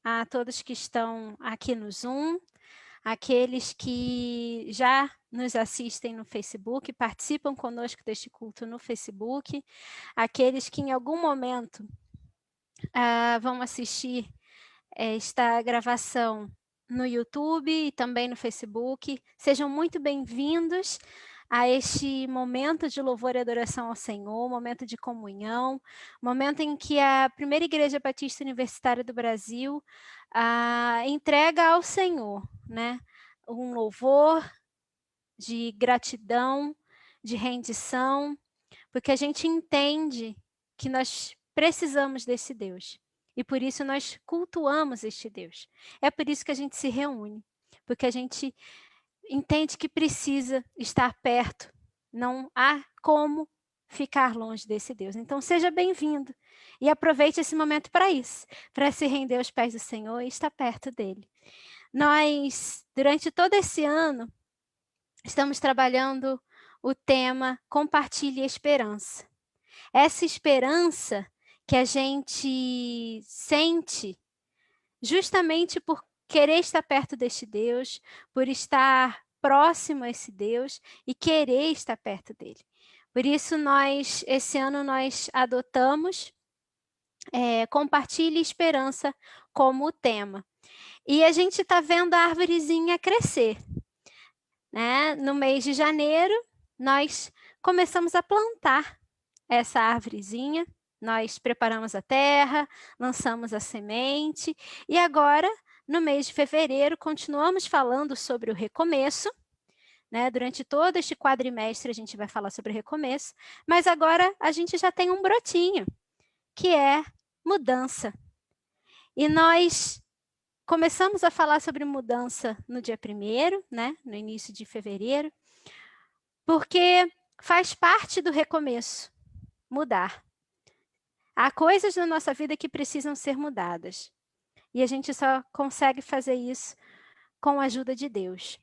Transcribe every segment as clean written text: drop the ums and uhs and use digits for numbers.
a todos que estão aqui no Zoom, aqueles que já nos assistem no Facebook, participam conosco deste culto no Facebook, aqueles que em algum momento vão assistir esta gravação no YouTube e também no Facebook. Sejam muito bem-vindos a este momento de louvor e adoração ao Senhor, momento de comunhão, momento em que a Primeira Igreja Batista Universitária do Brasil entrega ao Senhor, né, um louvor de gratidão, de rendição, porque a gente entende que nós precisamos desse Deus. E por isso nós cultuamos este Deus. É por isso que a gente se reúne, porque a gente entende que precisa estar perto. Não há como ficar longe desse Deus. Então seja bem-vindo e aproveite esse momento para isso, para se render aos pés do Senhor e estar perto dele. Nós, durante todo esse ano, estamos trabalhando o tema Compartilhe a Esperança. Essa esperança que a gente sente justamente por querer estar perto deste Deus, por estar próximo a esse Deus e querer estar perto dele. Por isso, esse ano, nós adotamos Compartilhe Esperança como tema. E a gente está vendo a árvorezinha crescer. Né? No mês de janeiro, nós começamos a plantar essa árvorezinha, nós preparamos a terra, lançamos a semente, e agora, no mês de fevereiro, continuamos falando sobre o recomeço, né? Durante todo este quadrimestre a gente vai falar sobre o recomeço, mas agora a gente já tem um brotinho, que é mudança. E nós começamos a falar sobre mudança no dia 1º, né? No início de fevereiro, porque faz parte do recomeço. Mudar. Há coisas na nossa vida que precisam ser mudadas. E a gente só consegue fazer isso com a ajuda de Deus.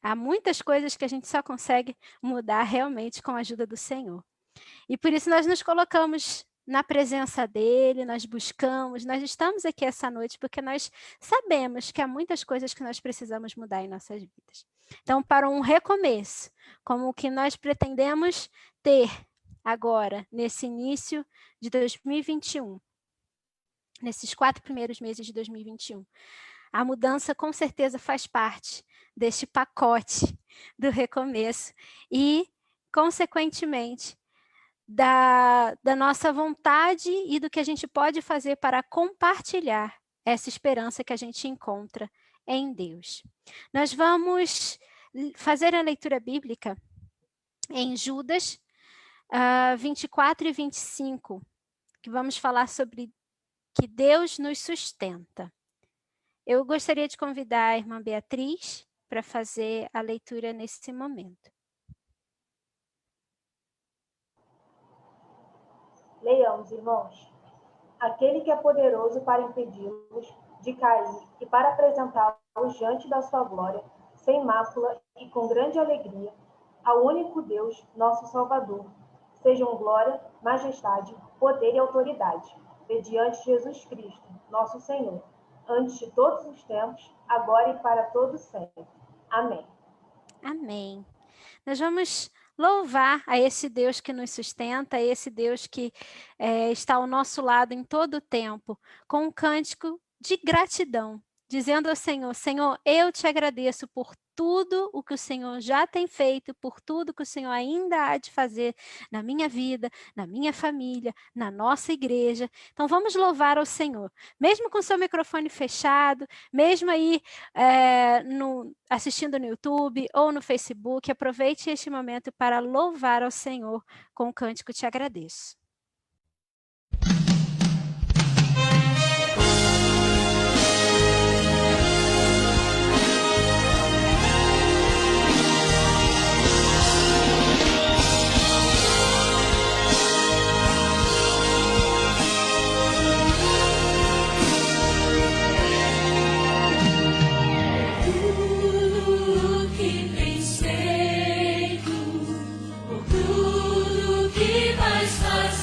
Há muitas coisas que a gente só consegue mudar realmente com a ajuda do Senhor. E por isso nós nos colocamos na presença dele, nós buscamos, nós estamos aqui essa noite porque nós sabemos que há muitas coisas que nós precisamos mudar em nossas vidas. Então, para um recomeço, como o que nós pretendemos ter agora, nesse início de 2021, nesses 4 primeiros meses de 2021. A mudança, com certeza, faz parte deste pacote do recomeço e, consequentemente, da nossa vontade e do que a gente pode fazer para compartilhar essa esperança que a gente encontra em Deus. Nós vamos fazer a leitura bíblica em Judas 24 e 25, que vamos falar sobre que Deus nos sustenta. Eu gostaria de convidar a irmã Beatriz para fazer a leitura nesse momento. Leiamos, irmãos. Aquele que é poderoso para impedi-los de cair e para apresentá-los diante da sua glória, sem mácula e com grande alegria, ao único Deus, nosso Salvador, sejam glória, majestade, poder e autoridade, mediante Jesus Cristo, nosso Senhor, antes de todos os tempos, agora e para todos sempre. Amém. Amém. Nós vamos louvar a esse Deus que nos sustenta, a esse Deus que está ao nosso lado em todo o tempo, com um cântico de gratidão, dizendo ao Senhor, Senhor, eu te agradeço por tudo o que o Senhor já tem feito, por tudo que o Senhor ainda há de fazer na minha vida, na minha família, na nossa igreja. Então vamos louvar ao Senhor, mesmo com seu microfone fechado, mesmo aí assistindo no YouTube ou no Facebook, aproveite este momento para louvar ao Senhor com o cântico Te Agradeço. Faz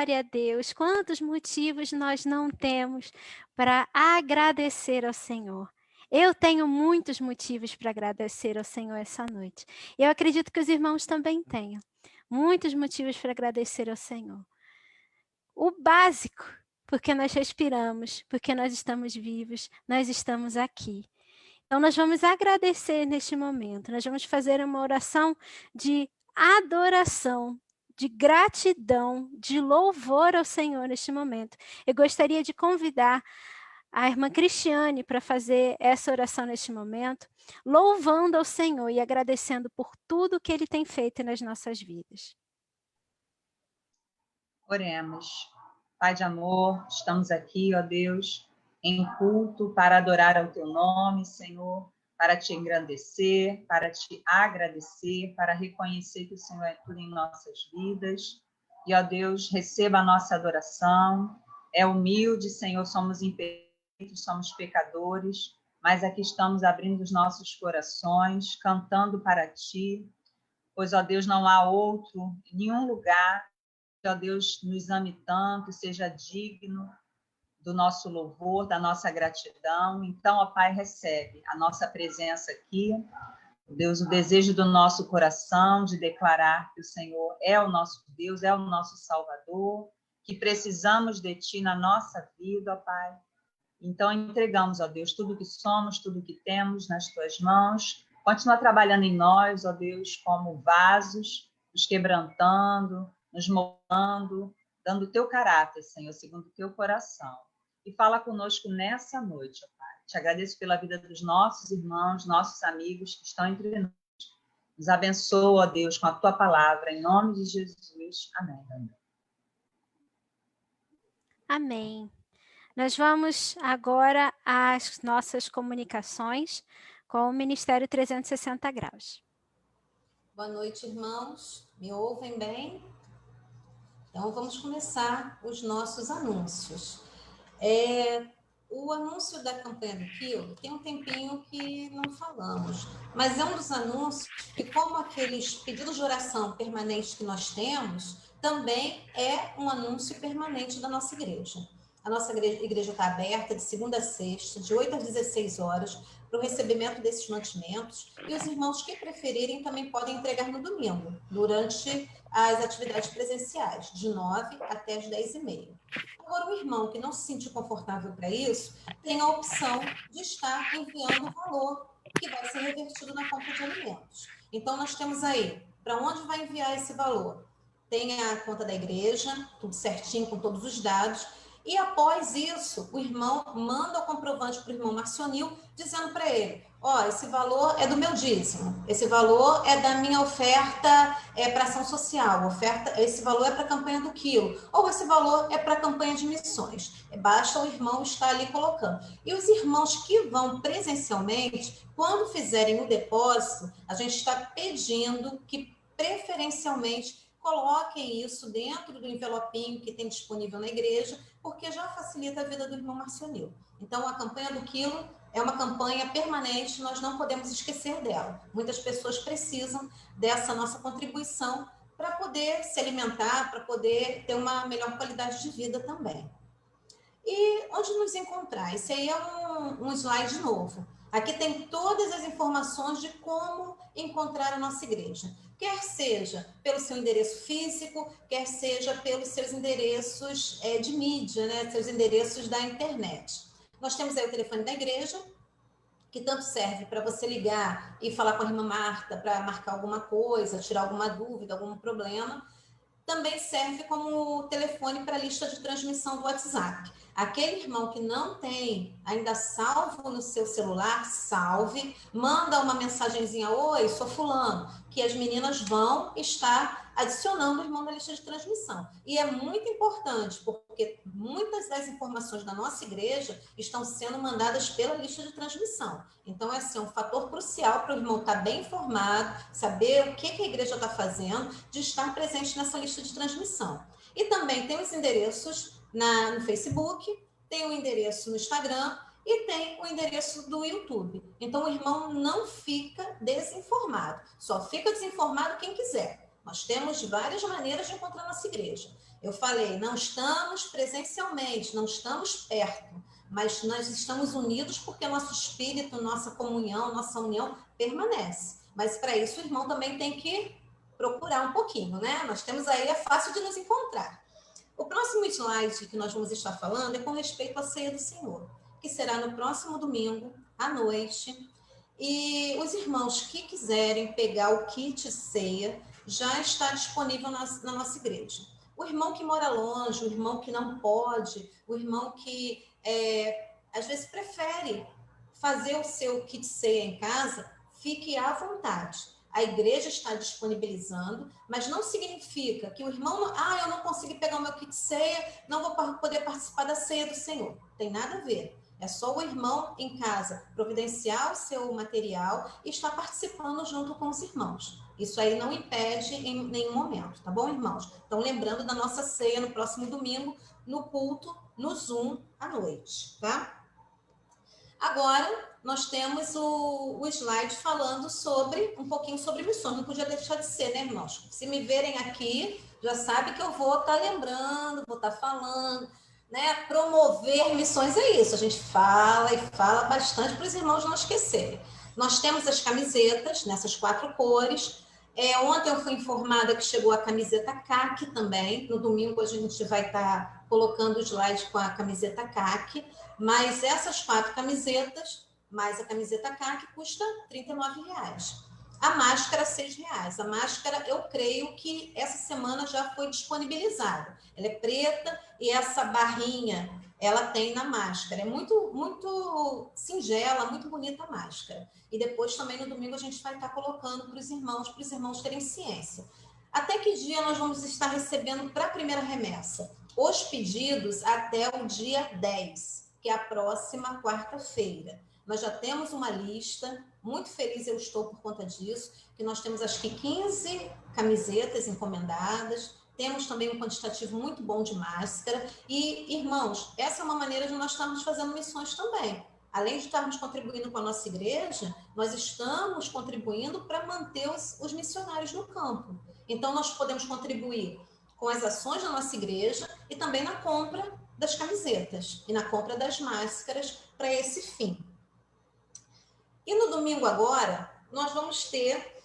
Glória a Deus! Quantos motivos nós não temos para agradecer ao Senhor. Eu tenho muitos motivos para agradecer ao Senhor essa noite. Eu acredito que os irmãos também tenham muitos motivos para agradecer ao Senhor. O básico, porque nós respiramos, porque nós estamos vivos, nós estamos aqui. Então, nós vamos agradecer neste momento. Nós vamos fazer uma oração de adoração, de gratidão, de louvor ao Senhor neste momento. Eu gostaria de convidar a irmã Cristiane para fazer essa oração neste momento, louvando ao Senhor e agradecendo por tudo que Ele tem feito nas nossas vidas. Oremos. Pai de amor, estamos aqui, ó Deus, em culto para adorar ao Teu nome, Senhor, para Te engrandecer, para Te agradecer, para reconhecer que o Senhor é tudo em nossas vidas. E, ó Deus, receba a nossa adoração. É humilde, Senhor, somos imperfeitos, somos pecadores, mas aqui estamos abrindo os nossos corações, cantando para Ti, pois, ó Deus, não há outro em nenhum lugar que, ó Deus, nos ame tanto, seja digno do nosso louvor, da nossa gratidão. Então, ó Pai, recebe a nossa presença aqui, Deus, o desejo do nosso coração de declarar que o Senhor é o nosso Deus, é o nosso Salvador, que precisamos de Ti na nossa vida, ó Pai. Então, entregamos, ó Deus, tudo que somos, tudo que temos nas Tuas mãos. Continua trabalhando em nós, ó Deus, como vasos, nos quebrantando, nos moldando, dando o Teu caráter, Senhor, segundo o Teu coração. E fala conosco nessa noite, ó Pai. Te agradeço pela vida dos nossos irmãos, nossos amigos que estão entre nós. Nos abençoa, ó Deus, com a Tua palavra, em nome de Jesus. Amém. Amém. Nós vamos agora às nossas comunicações com o Ministério 360 Graus. Boa noite, irmãos. Me ouvem bem? Então, vamos começar os nossos anúncios. O anúncio da campanha do quilo tem um tempinho que não falamos, mas é um dos anúncios que, como aqueles pedidos de oração permanentes que nós temos, também é um anúncio permanente da nossa igreja. A nossa igreja está aberta de segunda a sexta, de 8 às 16 horas, para o recebimento desses mantimentos. E os irmãos que preferirem também podem entregar no domingo, durante as atividades presenciais, de 9 até as 10h30. Agora, o irmão que não se sentir confortável para isso, tem a opção de estar enviando o valor que vai ser revertido na compra de alimentos. Então, nós temos aí, para onde vai enviar esse valor? Tem a conta da igreja, tudo certinho, com todos os dados. E após isso, o irmão manda o comprovante para o irmão Marcionil, dizendo para ele, esse valor é do meu dízimo, esse valor é da minha oferta para ação social, esse valor é para a campanha do quilo, ou esse valor é para a campanha de missões. Basta o irmão estar ali colocando. E os irmãos que vão presencialmente, quando fizerem o depósito, a gente está pedindo que preferencialmente coloquem isso dentro do envelopinho que tem disponível na igreja, porque já facilita a vida do irmão Marcionil. Então, a campanha do quilo é uma campanha permanente, nós não podemos esquecer dela. Muitas pessoas precisam dessa nossa contribuição para poder se alimentar, para poder ter uma melhor qualidade de vida também. E onde nos encontrar? Esse aí é um slide novo. Aqui tem todas as informações de como encontrar a nossa igreja. Quer seja pelo seu endereço físico, quer seja pelos seus endereços de mídia, né? Seus endereços da internet. Nós temos aí o telefone da igreja, que tanto serve para você ligar e falar com a irmã Marta para marcar alguma coisa, tirar alguma dúvida, algum problema. Também serve como telefone para a lista de transmissão do WhatsApp. Aquele irmão que não tem ainda salvo no seu celular, salve, manda uma mensagenzinha, oi, sou fulano, que as meninas vão estar adicionando o irmão na lista de transmissão. E é muito importante, porque muitas das informações da nossa igreja estão sendo mandadas pela lista de transmissão. Então, é um fator crucial para o irmão estar bem informado, saber o que a igreja está fazendo, de estar presente nessa lista de transmissão. E também tem os endereços no Facebook, tem o endereço no Instagram e tem o endereço do YouTube. Então, o irmão não fica desinformado. Só fica desinformado quem quiser. Nós temos várias maneiras de encontrar nossa igreja. Eu falei, não estamos presencialmente, não estamos perto, mas nós estamos unidos porque nosso espírito, nossa comunhão, nossa união permanece. Mas para isso o irmão também tem que procurar um pouquinho, né? Nós temos aí, é fácil de nos encontrar. O próximo slide que nós vamos estar falando é com respeito à ceia do Senhor, que será no próximo domingo, à noite. E os irmãos que quiserem pegar o kit ceia, já está disponível na nossa igreja. O irmão que mora longe, o irmão que não pode, o irmão que às vezes prefere fazer o seu kit ceia em casa, fique à vontade. A igreja está disponibilizando, mas não significa que o irmão, eu não consegui pegar o meu kit ceia, não vou poder participar da ceia do Senhor. Tem nada a ver. É só o irmão em casa providenciar o seu material e estar participando junto com os irmãos. Isso aí não impede em nenhum momento, tá bom, irmãos? Então, lembrando da nossa ceia no próximo domingo, no culto, no Zoom, à noite, tá? Agora, nós temos o slide falando um pouquinho sobre missões. Não podia deixar de ser, né, irmãos? Se me verem aqui, já sabe que eu vou estar lembrando, vou estar falando, né? Promover missões é isso. A gente fala e fala bastante para os irmãos não esquecerem. Nós temos as camisetas nessas 4 cores. Ontem eu fui informada que chegou a camiseta CAC também. No domingo a gente vai estar colocando o slide com a camiseta CAC. Mas essas 4 camisetas, mais a camiseta CAC, custa R$ 39,00. A máscara, R$ 6,00. A máscara, eu creio que essa semana já foi disponibilizada. Ela é preta e essa barrinha, ela tem na máscara. É muito, muito singela, muito bonita a máscara. E depois também no domingo a gente vai estar colocando para os irmãos terem ciência. Até que dia nós vamos estar recebendo para a primeira remessa? Os pedidos até o dia 10, que é a próxima quarta-feira. Nós já temos uma lista, muito feliz eu estou por conta disso, que nós temos acho que 15 camisetas encomendadas, temos também um quantitativo muito bom de máscara. E, irmãos, essa é uma maneira de nós estarmos fazendo missões também. Além de estarmos contribuindo com a nossa igreja, nós estamos contribuindo para manter os missionários no campo. Então, nós podemos contribuir com as ações da nossa igreja e também na compra das camisetas e na compra das máscaras para esse fim. E no domingo agora, nós vamos ter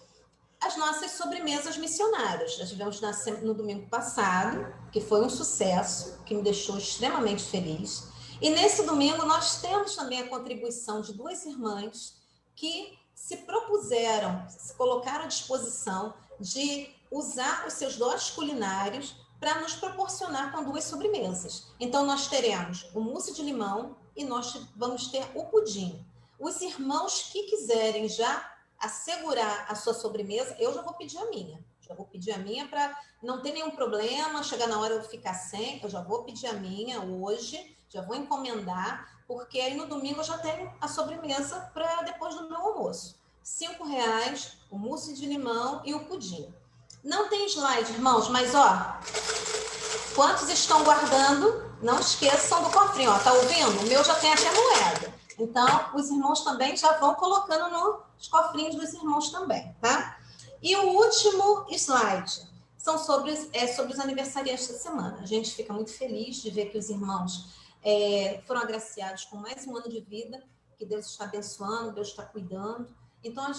as nossas sobremesas missionárias. Nós tivemos no domingo passado, que foi um sucesso, que me deixou extremamente feliz. E nesse domingo nós temos também a contribuição de 2 irmãs que se propuseram, se colocaram à disposição de usar os seus dotes culinários para nos proporcionar com 2 sobremesas. Então, nós teremos o mousse de limão e nós vamos ter o pudim. Os irmãos que quiserem já assegurar a sua sobremesa, eu já vou pedir a minha. Já vou pedir a minha para não ter nenhum problema, chegar na hora eu ficar sem, eu já vou pedir a minha hoje, já vou encomendar, porque aí no domingo eu já tenho a sobremesa para depois do meu almoço. R$ 5,00, o mousse de limão e o pudim. Não tem slide, irmãos, mas ó, quantos estão guardando, não esqueçam do cofrinho, ó, tá ouvindo? O meu já tem até moeda. Então, os irmãos também já vão colocando nos cofrinhos dos irmãos também, tá? E o último slide são sobre os aniversariantes da semana. A gente fica muito feliz de ver que os irmãos foram agraciados com mais um ano de vida, que Deus está abençoando, Deus está cuidando. Então,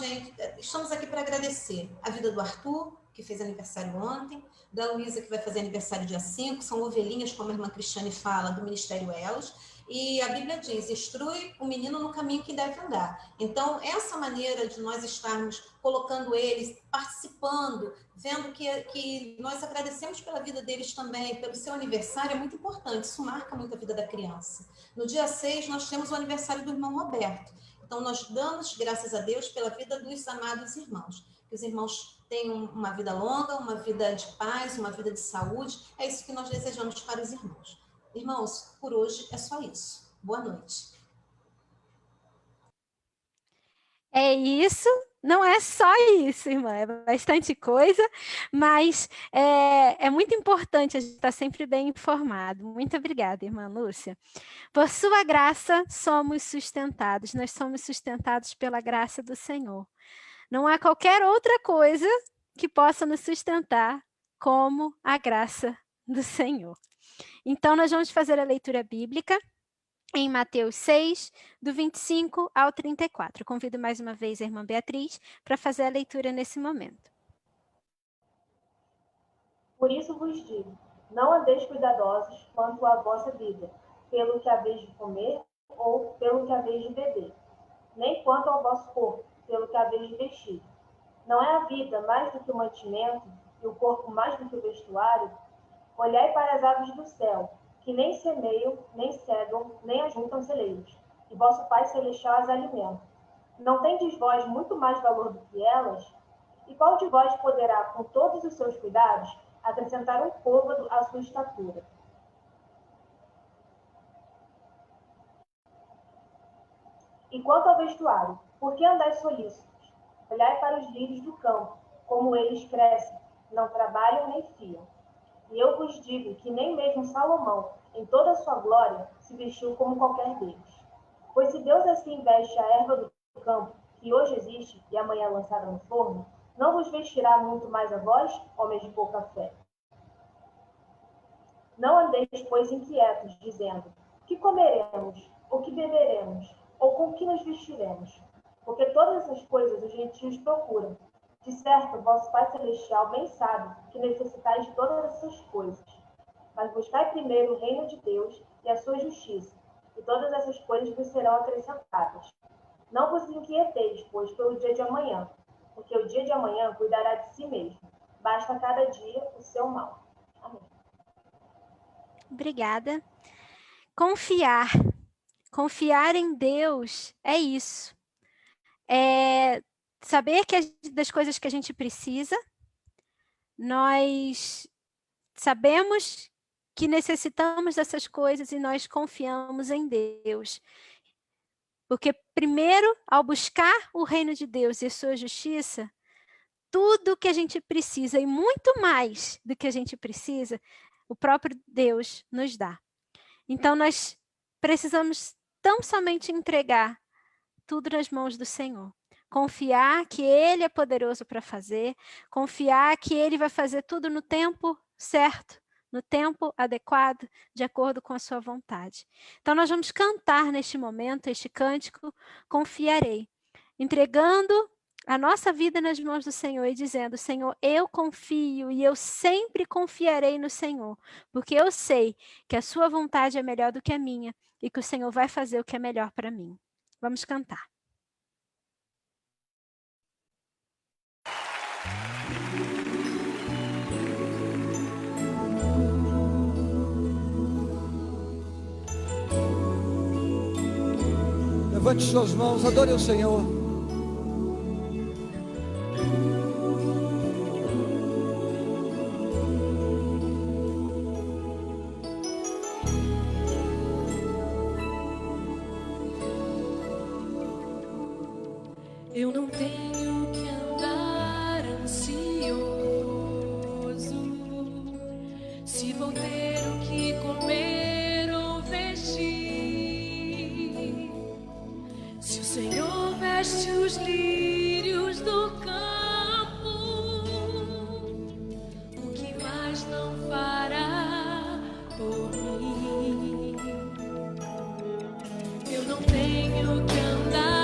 estamos aqui para agradecer a vida do Arthur, que fez aniversário ontem, da Luísa, que vai fazer aniversário dia 5, são ovelhinhas, como a irmã Cristiane fala, do Ministério Elos. E a Bíblia diz, instrui o menino no caminho que deve andar. Então, essa maneira de nós estarmos colocando eles, participando, vendo que nós agradecemos pela vida deles também, pelo seu aniversário, é muito importante. Isso marca muito a vida da criança. No dia 6, nós temos o aniversário do irmão Roberto. Então, nós damos graças a Deus pela vida dos amados irmãos. Que os irmãos tenham uma vida longa, uma vida de paz, uma vida de saúde. É isso que nós desejamos para os irmãos. Irmãos, por hoje é só isso. Boa noite. É isso, não é só isso, irmã, é bastante coisa, mas é muito importante a gente estar sempre bem informado. Muito obrigada, irmã Lúcia. Por sua graça, somos sustentados, nós somos sustentados pela graça do Senhor. Não há qualquer outra coisa que possa nos sustentar como a graça do Senhor. Então, nós vamos fazer a leitura bíblica em Mateus 6, do 25 ao 34. Convido mais uma vez a irmã Beatriz para fazer a leitura nesse momento. Por isso vos digo, não andeis cuidadosos quanto à vossa vida, pelo que haveis de comer ou pelo que haveis de beber, nem quanto ao vosso corpo, pelo que haveis de vestir. Não é a vida mais do que o mantimento, e o corpo mais do que o vestuário? Olhai para as aves do céu, que nem semeiam, nem cegam, nem ajuntam celeiros, e vosso Pai Celestial as alimenta. Não tendes vós muito mais valor do que elas? E qual de vós poderá, com todos os seus cuidados, acrescentar um côvado à sua estatura? E quanto ao vestuário, por que andais solícitos? Olhai para os lírios do campo, como eles crescem, não trabalham nem fiam. E eu vos digo que nem mesmo Salomão, em toda a sua glória, se vestiu como qualquer deles. Pois se Deus assim veste a erva do campo, que hoje existe e amanhã é lançada no forno, não vos vestirá muito mais a vós, homens de pouca fé? Não andeis, pois, inquietos, dizendo, que comeremos, ou que beberemos, ou com que nos vestiremos? Porque todas essas coisas os gentios procuram. De certo, vosso Pai Celestial bem sabe que necessitais de todas essas coisas. Mas buscai primeiro o reino de Deus e a sua justiça, e todas essas coisas vos serão acrescentadas. Não vos inquieteis, pois, pelo dia de amanhã, porque o dia de amanhã cuidará de si mesmo. Basta a cada dia o seu mal. Amém. Obrigada. Confiar. Confiar em Deus é isso. É saber que das coisas que a gente precisa, nós sabemos que necessitamos dessas coisas e nós confiamos em Deus. Porque primeiro, ao buscar o reino de Deus e a sua justiça, tudo o que a gente precisa e muito mais do que a gente precisa, o próprio Deus nos dá. Então, nós precisamos tão somente entregar tudo nas mãos do Senhor. Confiar que Ele é poderoso para fazer, confiar que Ele vai fazer tudo no tempo certo, no tempo adequado, de acordo com a sua vontade. Então, nós vamos cantar neste momento, este cântico, Confiarei, entregando a nossa vida nas mãos do Senhor e dizendo, Senhor, eu confio e eu sempre confiarei no Senhor, porque eu sei que a sua vontade é melhor do que a minha e que o Senhor vai fazer o que é melhor para mim. Vamos cantar. Levante suas mãos, adore o Senhor. Eu não tenho que andar ansioso, se vou ter o que comer ou vestir. Se o Senhor veste os lírios do campo, o que mais não fará por mim? Eu não tenho que andar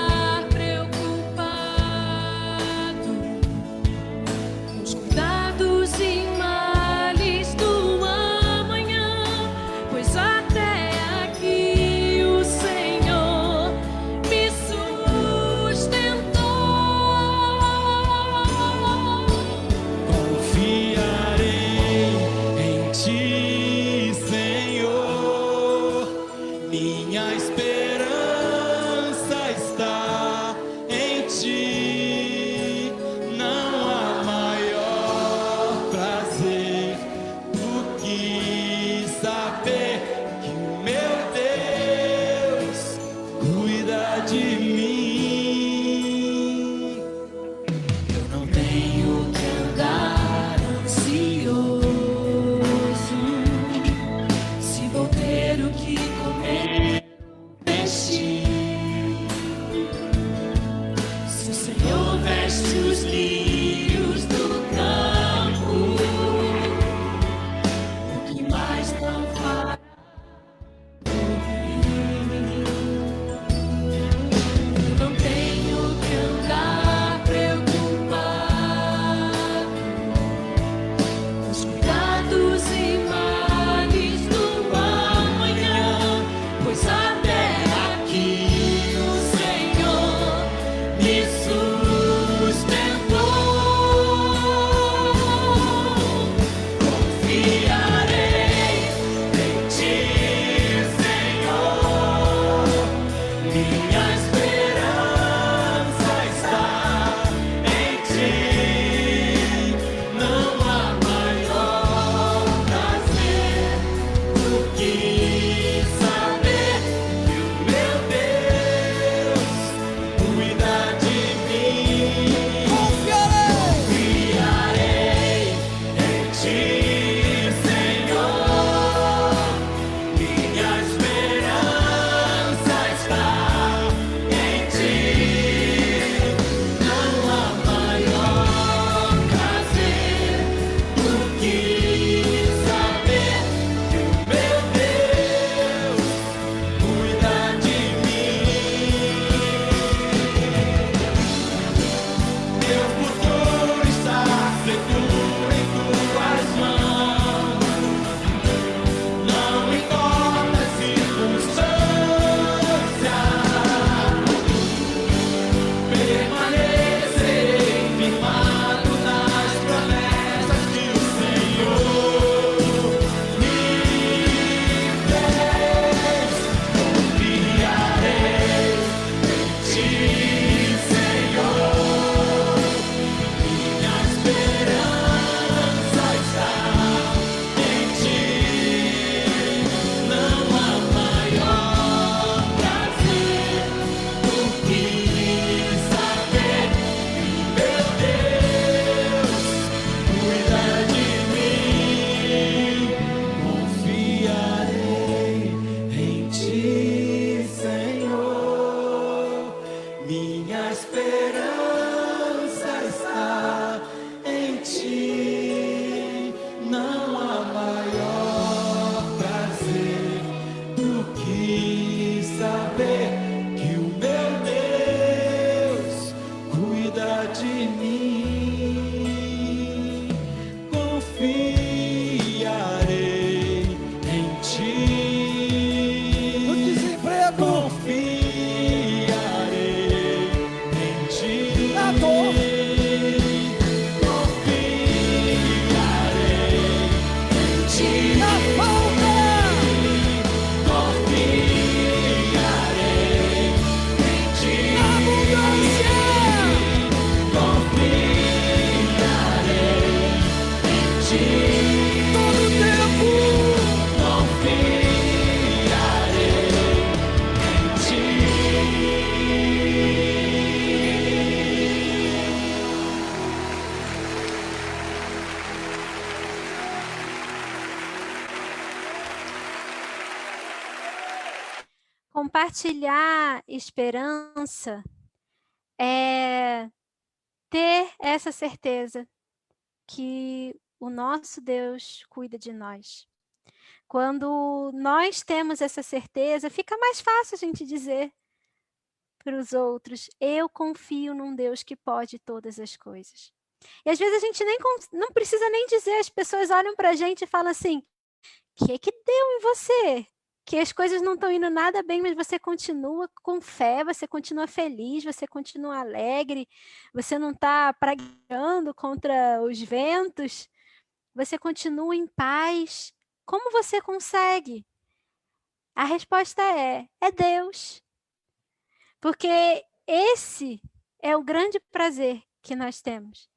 compartilhar esperança é ter essa certeza que o nosso Deus cuida de nós. Quando nós temos essa certeza, fica mais fácil a gente dizer para os outros: eu confio num Deus que pode todas as coisas. E às vezes a gente não precisa nem dizer, as pessoas olham para a gente e falam assim: o que deu em você? Que as coisas não estão indo nada bem, mas você continua com fé, você continua feliz, você continua alegre, você não está pragueando contra os ventos, você continua em paz. Como você consegue? A resposta é Deus. Porque esse é o grande prazer que nós temos.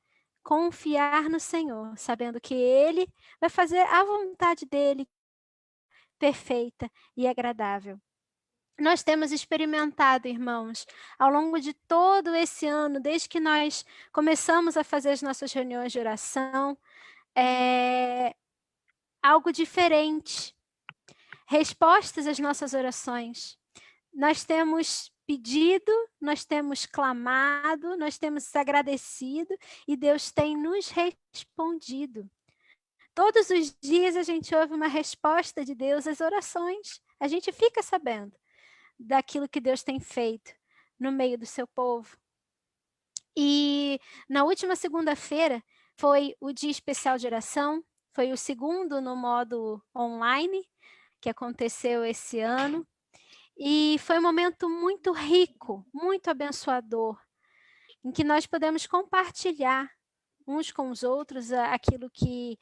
Confiar no Senhor, sabendo que Ele vai fazer a vontade dEle perfeita e agradável. Nós temos experimentado, irmãos, ao longo de todo esse ano, desde que nós começamos a fazer as nossas reuniões de oração, algo diferente. Respostas às nossas orações. Nós temos pedido, nós temos clamado, nós temos agradecido e Deus tem nos respondido. Todos os dias a gente ouve uma resposta de Deus às orações. A gente fica sabendo daquilo que Deus tem feito no meio do seu povo. E na última segunda-feira foi o dia especial de oração, foi o segundo no modo online que aconteceu esse ano. E foi um momento muito rico, muito abençoador, em que nós podemos compartilhar uns com os outros aquilo que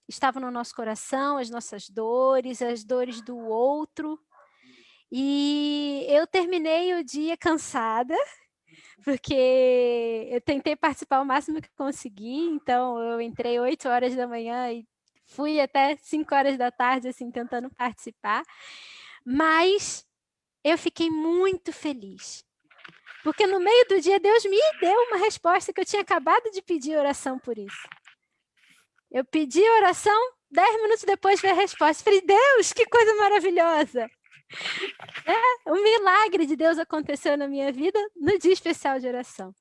estava no nosso coração, as nossas dores, as dores do outro. E eu terminei o dia cansada, porque eu tentei participar o máximo que consegui, então eu entrei 8 horas da manhã e fui até 5 horas da tarde, assim, tentando participar. Mas eu fiquei muito feliz, porque no meio do dia Deus me deu uma resposta que eu tinha acabado de pedir oração por isso. Eu pedi oração, 10 minutos depois veio a resposta. Falei: Deus, que coisa maravilhosa! Um milagre de Deus aconteceu na minha vida no dia especial de oração.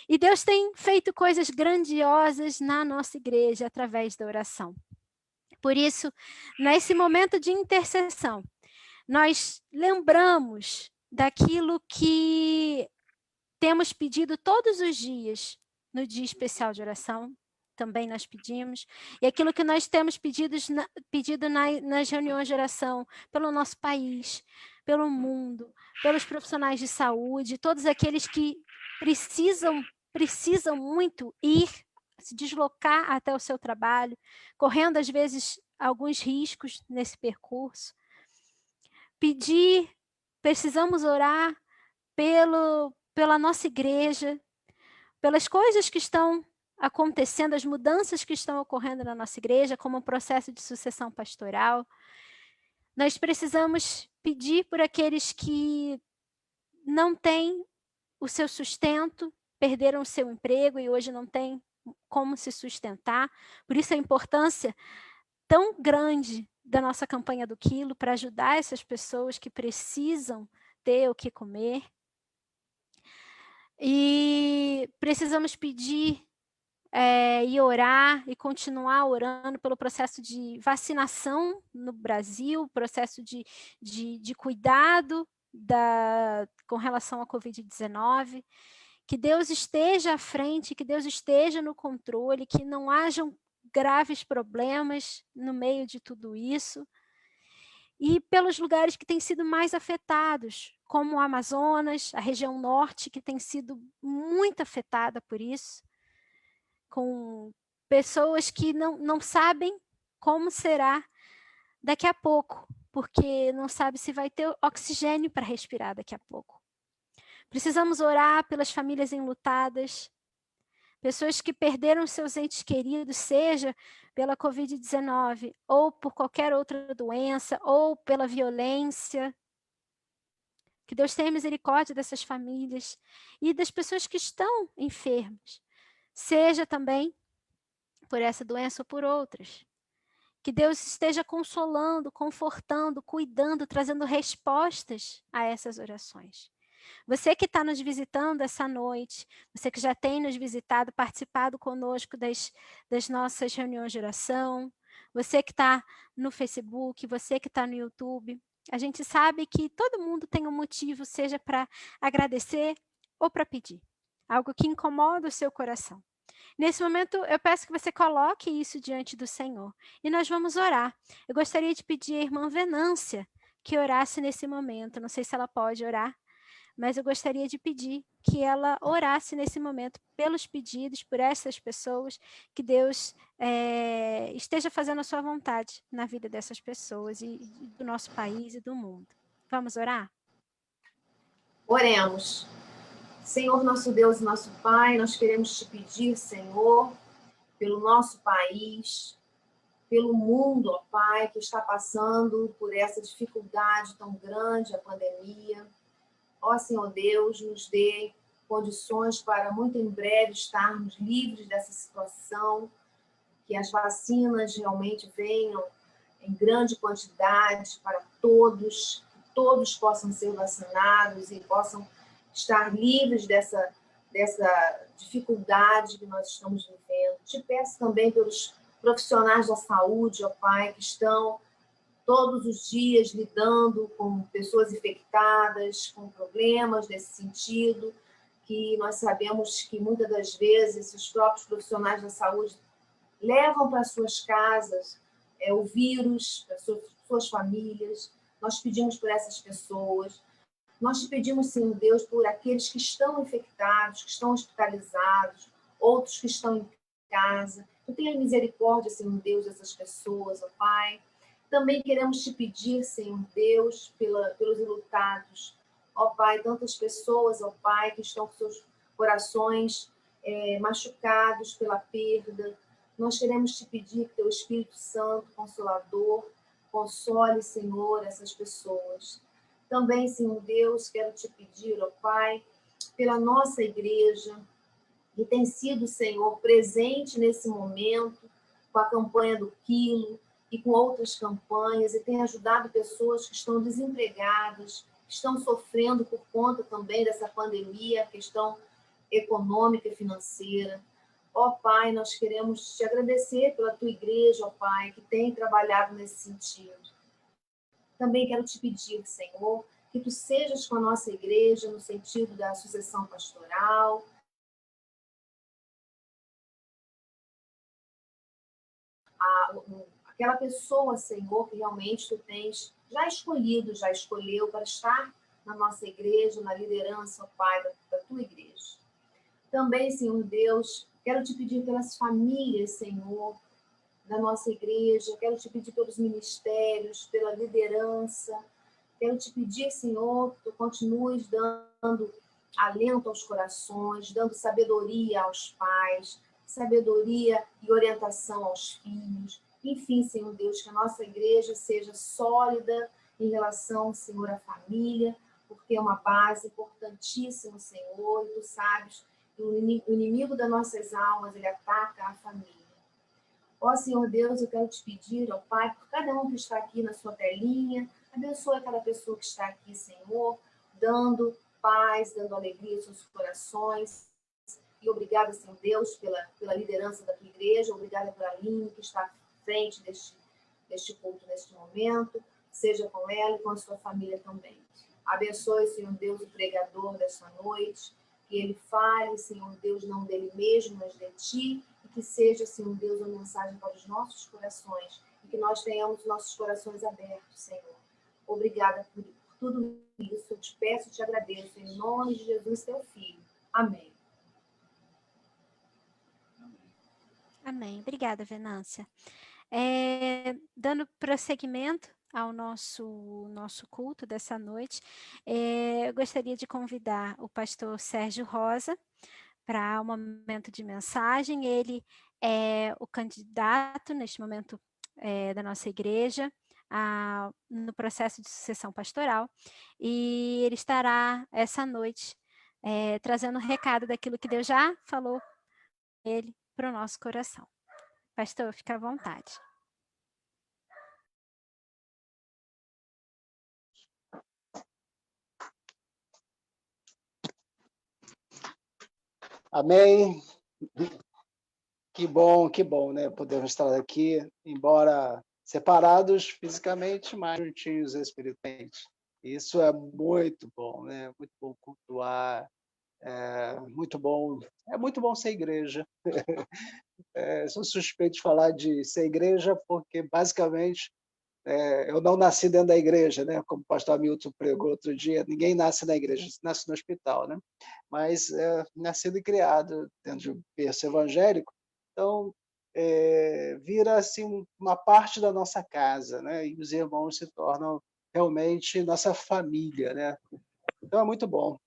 E Deus tem feito coisas grandiosas na nossa igreja através da oração. Por isso, nesse momento de intercessão, nós lembramos daquilo que temos pedido todos os dias no dia especial de oração, também nós pedimos, e aquilo que nós temos pedido nas reuniões de oração, pelo nosso país, pelo mundo, pelos profissionais de saúde, todos aqueles que precisam muito se deslocar até o seu trabalho, correndo às vezes alguns riscos nesse percurso. Precisamos orar pela nossa igreja, pelas coisas que estão acontecendo, as mudanças que estão ocorrendo na nossa igreja, como o processo de sucessão pastoral. Nós precisamos pedir por aqueles que não têm o seu sustento, perderam o seu emprego e hoje não têm como se sustentar. Por isso a importância tão grande da nossa campanha do quilo, para ajudar essas pessoas que precisam ter o que comer. E precisamos pedir e orar e continuar orando pelo processo de vacinação no Brasil, processo de cuidado com relação à Covid-19. Que Deus esteja à frente, que Deus esteja no controle, que não hajam graves problemas no meio de tudo isso. E pelos lugares que têm sido mais afetados, como o Amazonas, a região norte, que tem sido muito afetada por isso, com pessoas que não sabem como será daqui a pouco, porque não sabe se vai ter oxigênio para respirar daqui a pouco. Precisamos orar pelas famílias enlutadas, pessoas que perderam seus entes queridos, seja pela Covid-19, ou por qualquer outra doença, ou pela violência. Que Deus tenha misericórdia dessas famílias e das pessoas que estão enfermas, seja também por essa doença ou por outras. Que Deus esteja consolando, confortando, cuidando, trazendo respostas a essas orações. Você que está nos visitando essa noite, você que já tem nos visitado, participado conosco das nossas reuniões de oração, você que está no Facebook, você que está no YouTube, a gente sabe que todo mundo tem um motivo, seja para agradecer ou para pedir. Algo que incomoda o seu coração. Nesse momento, eu peço que você coloque isso diante do Senhor. E nós vamos orar. Eu gostaria de pedir à irmã Venância que orasse nesse momento. Não sei se ela pode orar, mas eu gostaria de pedir que ela orasse nesse momento pelos pedidos, por essas pessoas, que Deus esteja fazendo a sua vontade na vida dessas pessoas e do nosso país e do mundo. Vamos orar? Oremos. Senhor, nosso Deus e nosso Pai, nós queremos te pedir, Senhor, pelo nosso país, pelo mundo, ó Pai, que está passando por essa dificuldade tão grande, a pandemia. Ó Senhor Deus, nos dê condições para muito em breve estarmos livres dessa situação, que as vacinas realmente venham em grande quantidade para todos, que todos possam ser vacinados e possam estar livres dessa dificuldade que nós estamos vivendo. Te peço também pelos profissionais da saúde, ó Pai, que estão todos os dias lidando com pessoas infectadas, com problemas nesse sentido, que nós sabemos que muitas das vezes os próprios profissionais da saúde levam para suas casas o vírus, para suas famílias. Nós pedimos por essas pessoas. Nós te pedimos, Senhor Deus, por aqueles que estão infectados, que estão hospitalizados, outros que estão em casa. Tu tenha misericórdia, Senhor Deus, dessas pessoas, ó Pai. Também queremos te pedir, Senhor Deus, pelos enlutados. Ó Pai, tantas pessoas, ó Pai, que estão com seus corações machucados pela perda. Nós queremos te pedir que teu Espírito Santo, Consolador, console, Senhor, essas pessoas. Também, Senhor Deus, quero te pedir, ó Pai, pela nossa igreja, que tem sido, Senhor, presente nesse momento, com a campanha do Quilo e com outras campanhas, e tem ajudado pessoas que estão desempregadas, que estão sofrendo por conta também dessa pandemia, questão econômica e financeira. Ó Pai, nós queremos te agradecer pela tua igreja, ó Pai, que tem trabalhado nesse sentido. Também quero te pedir, Senhor, que tu sejas com a nossa igreja no sentido da sucessão pastoral, aquela pessoa, Senhor, que realmente tu tens já escolhido, já escolheu para estar na nossa igreja, na liderança, ó Pai, da tua igreja. Também, Senhor Deus, quero te pedir pelas famílias, Senhor, da nossa igreja, quero te pedir pelos ministérios, pela liderança, quero te pedir, Senhor, que tu continues dando alento aos corações, dando sabedoria aos pais, sabedoria e orientação aos filhos. Enfim, Senhor Deus, que a nossa igreja seja sólida em relação, Senhor, à família, porque é uma base importantíssima, Senhor, e tu sabes que o inimigo das nossas almas, ele ataca a família. Ó Senhor Deus, eu quero te pedir, ó Pai, por cada um que está aqui na sua telinha, abençoa cada pessoa que está aqui, Senhor, dando paz, dando alegria aos seus corações. E obrigada, Senhor Deus, pela liderança da tua igreja, obrigada pela Aline, que está à frente deste culto neste momento, seja com ela e com a sua família também. Abençoe, Senhor Deus, o pregador desta noite, que ele fale, Senhor Deus, não dele mesmo, mas de ti, e que seja, Senhor Deus, uma mensagem para os nossos corações, e que nós tenhamos nossos corações abertos, Senhor. Obrigada por tudo isso, eu te peço e te agradeço, em nome de Jesus, teu Filho. Amém. Amém. Obrigada, Venância. Dando prosseguimento ao nosso culto dessa noite, eu gostaria de convidar o pastor Sérgio Rosa para um momento de mensagem. Ele é o candidato, neste momento, da nossa igreja, no processo de sucessão pastoral, e ele estará essa noite trazendo um recado daquilo que Deus já falou ele para o nosso coração. Pastor, fica à vontade. Amém. Que bom, né? Podemos estar aqui, embora separados fisicamente, mas juntinhos espiritualmente. Isso é muito bom, né? Muito bom cultuar, é muito bom ser igreja. Sou suspeito de falar de ser igreja porque, basicamente, eu não nasci dentro da igreja, né? Como o pastor Hamilton pregou outro dia, ninguém nasce na igreja, nasce no hospital, né? Mas nascido e criado dentro de um berço evangélico, então vira assim uma parte da nossa casa, né? E os irmãos se tornam realmente nossa família, né? Então é muito bom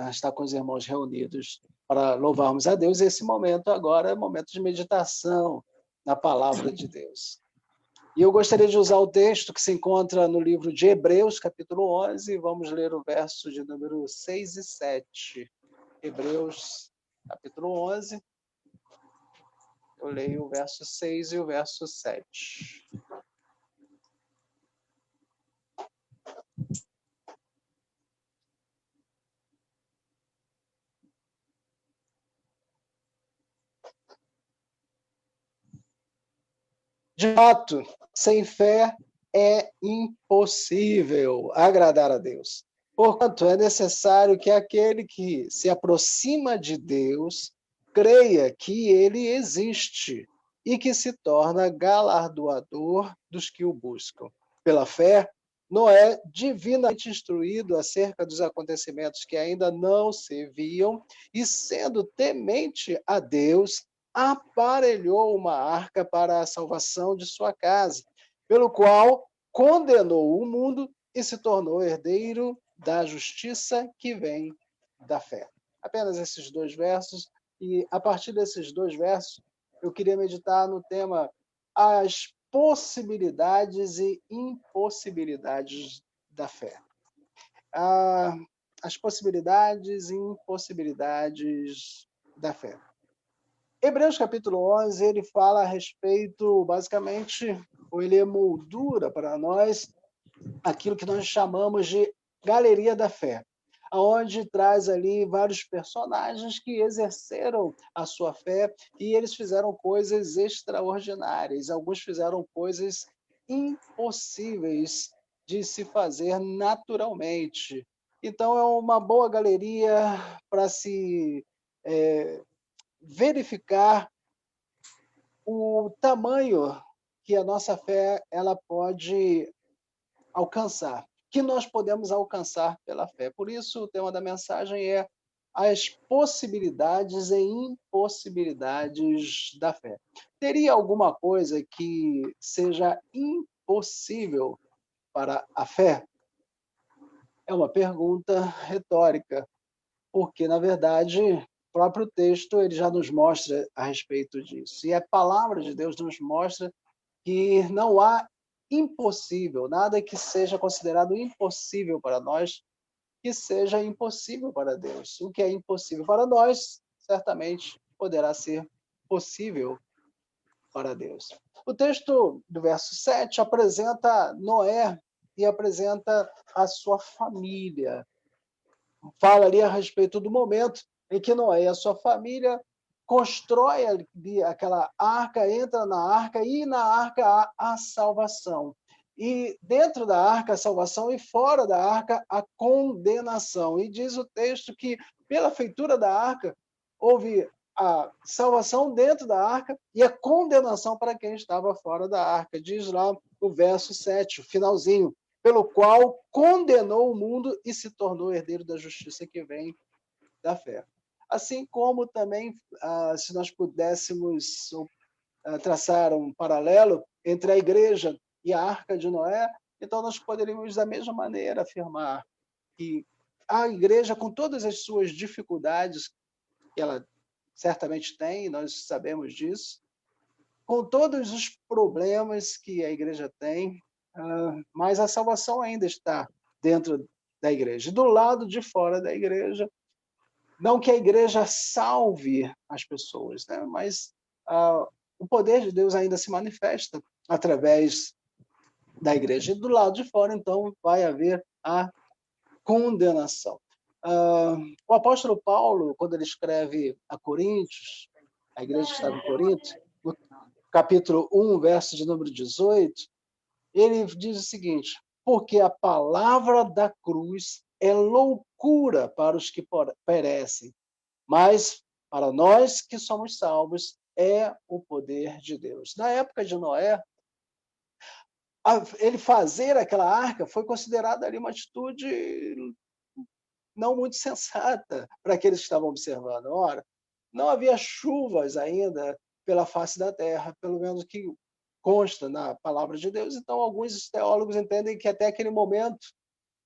estar com os irmãos reunidos para louvarmos a Deus. Esse momento agora é momento de meditação na palavra de Deus. E eu gostaria de usar o texto que se encontra no livro de Hebreus, capítulo 11, e vamos ler o verso de número 6 e 7. Hebreus, capítulo 11, eu leio o verso 6 e o verso 7. De fato, sem fé é impossível agradar a Deus. Portanto, é necessário que aquele que se aproxima de Deus creia que ele existe e que se torna galardoador dos que o buscam. Pela fé, Noé, divinamente instruído acerca dos acontecimentos que ainda não se viam e sendo temente a Deus, aparelhou uma arca para a salvação de sua casa, pelo qual condenou o mundo e se tornou herdeiro da justiça que vem da fé. Apenas esses 2 versos, e a partir desses 2 versos, eu queria meditar no tema as possibilidades e impossibilidades da fé. As possibilidades e impossibilidades da fé. Hebreus capítulo 11, ele fala a respeito, basicamente, ou ele emoldura para nós aquilo que nós chamamos de galeria da fé, onde traz ali vários personagens que exerceram a sua fé e eles fizeram coisas extraordinárias, alguns fizeram coisas impossíveis de se fazer naturalmente. Então, é uma boa galeria para se verificar o tamanho que a nossa fé ela pode alcançar, que nós podemos alcançar pela fé. Por isso, o tema da mensagem é as possibilidades e impossibilidades da fé. Teria alguma coisa que seja impossível para a fé? É uma pergunta retórica, porque, na verdade, o próprio texto ele já nos mostra a respeito disso. E a palavra de Deus nos mostra que não há impossível, nada que seja considerado impossível para nós, que seja impossível para Deus. O que é impossível para nós, certamente poderá ser possível para Deus. O texto do verso 7 apresenta Noé e apresenta a sua família. Fala ali a respeito do momento em que Noé e a sua família constrói ali aquela arca, entra na arca, e na arca há a salvação. E dentro da arca a salvação e fora da arca a condenação. E diz o texto que pela feitura da arca houve a salvação dentro da arca e a condenação para quem estava fora da arca. Diz lá o verso 7, o finalzinho, pelo qual condenou o mundo e se tornou herdeiro da justiça que vem da fé. Assim como também, se nós pudéssemos traçar um paralelo entre a igreja e a arca de Noé, então nós poderíamos da mesma maneira afirmar que a igreja, com todas as suas dificuldades, que ela certamente tem, nós sabemos disso, com todos os problemas que a igreja tem, mas a salvação ainda está dentro da igreja. Do lado de fora da igreja, não que a igreja salve as pessoas, né? Mas o poder de Deus ainda se manifesta através da igreja. E do lado de fora, então, vai haver a condenação. O apóstolo Paulo, quando ele escreve a Coríntios, a igreja que estava em Corinto, no capítulo 1, verso de número 18, ele diz o seguinte: porque a palavra da cruz é loucura para os que perecem, mas para nós que somos salvos é o poder de Deus. Na época de Noé, ele fazer aquela arca foi considerado ali uma atitude não muito sensata para aqueles que estavam observando. Ora, não havia chuvas ainda pela face da terra, pelo menos que consta na palavra de Deus. Então, alguns teólogos entendem que até aquele momento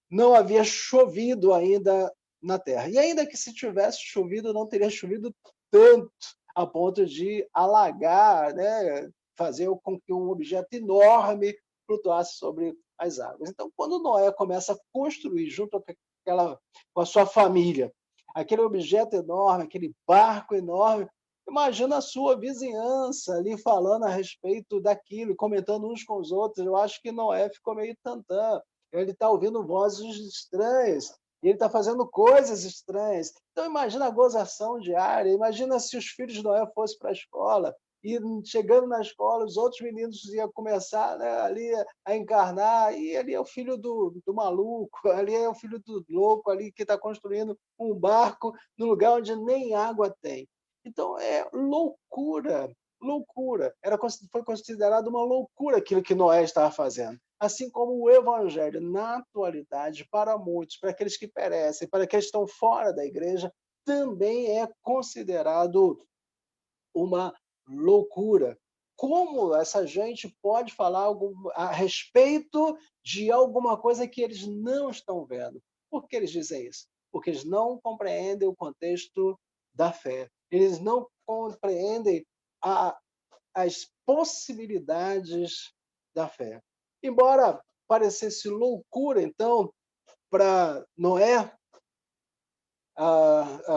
não havia chovido ainda na terra. E ainda que se tivesse chovido, não teria chovido tanto a ponto de alagar, né, fazer com que um objeto enorme flutuasse sobre as águas. Então, quando Noé começa a construir junto com a sua família aquele objeto enorme, aquele barco enorme, imagina a sua vizinhança ali falando a respeito daquilo, comentando uns com os outros. Eu acho que Noé ficou meio tantã. Ele está ouvindo vozes estranhas, e ele está fazendo coisas estranhas. Então, imagina a gozação diária, imagina se os filhos de Noé fossem para a escola, e chegando na escola, os outros meninos iam começar, né, ali a encarnar, e ali é o filho do maluco, ali é o filho do louco, ali que está construindo um barco no lugar onde nem água tem. Então, é loucura, loucura. Foi considerado uma loucura aquilo que Noé estava fazendo. Assim como o evangelho, na atualidade, para muitos, para aqueles que perecem, para aqueles que estão fora da igreja, também é considerado uma loucura. Como essa gente pode falar a respeito de alguma coisa que eles não estão vendo? Por que eles dizem isso? Porque eles não compreendem o contexto da fé. Eles não compreendem as possibilidades da fé. Embora parecesse loucura, então, para Noé,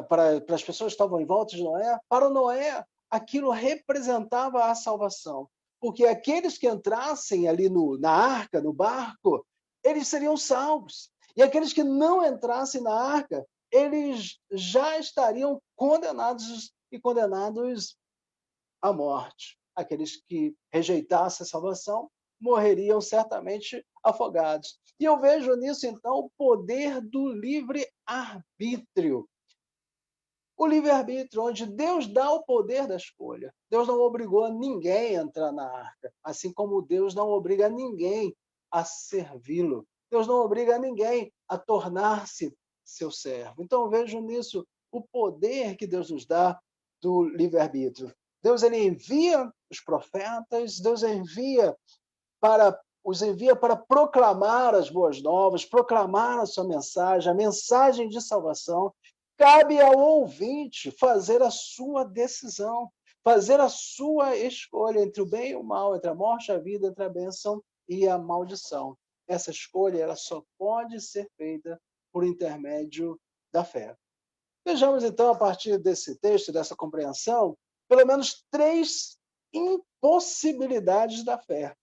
para as pessoas que estavam em volta de Noé, para Noé, aquilo representava a salvação. Porque aqueles que entrassem ali na arca, no barco, eles seriam salvos. E aqueles que não entrassem na arca, eles já estariam condenados à morte. Aqueles que rejeitassem a salvação morreriam certamente afogados. E eu vejo nisso, então, o poder do livre-arbítrio. O livre-arbítrio, onde Deus dá o poder da escolha. Deus não obrigou ninguém a entrar na arca, assim como Deus não obriga ninguém a servi-lo. Deus não obriga ninguém a tornar-se seu servo. Então, eu vejo nisso o poder que Deus nos dá do livre-arbítrio. Deus ele envia os profetas, Deus os envia para proclamar as boas novas, proclamar a sua mensagem, a mensagem de salvação. Cabe ao ouvinte fazer a sua decisão, fazer a sua escolha entre o bem e o mal, entre a morte e a vida, entre a bênção e a maldição. Essa escolha ela só pode ser feita por intermédio da fé. Vejamos, então, a partir desse texto, dessa compreensão, pelo menos 3 impossibilidades da fé.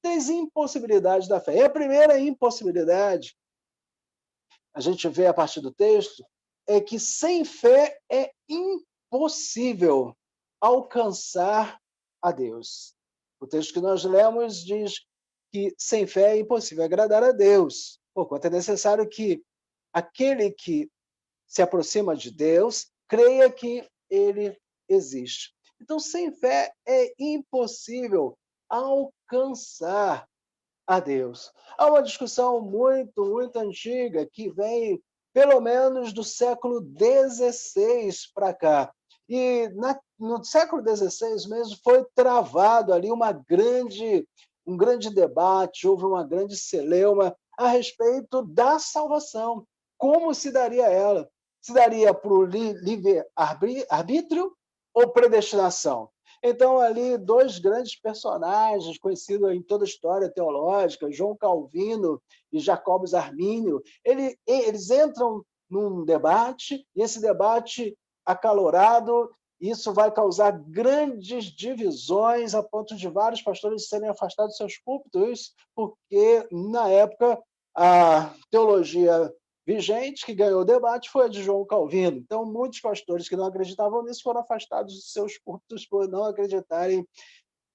3 impossibilidades da fé. E a primeira impossibilidade, a gente vê a partir do texto, é que sem fé é impossível alcançar a Deus. O texto que nós lemos diz que sem fé é impossível agradar a Deus, porquanto é necessário que aquele que se aproxima de Deus creia que ele existe. Então, sem fé é impossível alcançar a Deus. Há uma discussão muito, muito antiga que vem pelo menos do século XVI para cá. E no século XVI mesmo foi travado ali um grande debate, houve uma grande celeuma a respeito da salvação. Como se daria ela? Se daria por livre-arbítrio ou predestinação? Então, ali, 2 grandes personagens conhecidos em toda a história teológica, João Calvino e Jacobus Armínio, eles entram num debate, e esse debate acalorado, isso vai causar grandes divisões, a ponto de vários pastores serem afastados de seus púlpitos, porque, na época, a teologia Vi gente que ganhou o debate, foi a de João Calvino. Então, muitos pastores que não acreditavam nisso foram afastados de seus púlpitos por não acreditarem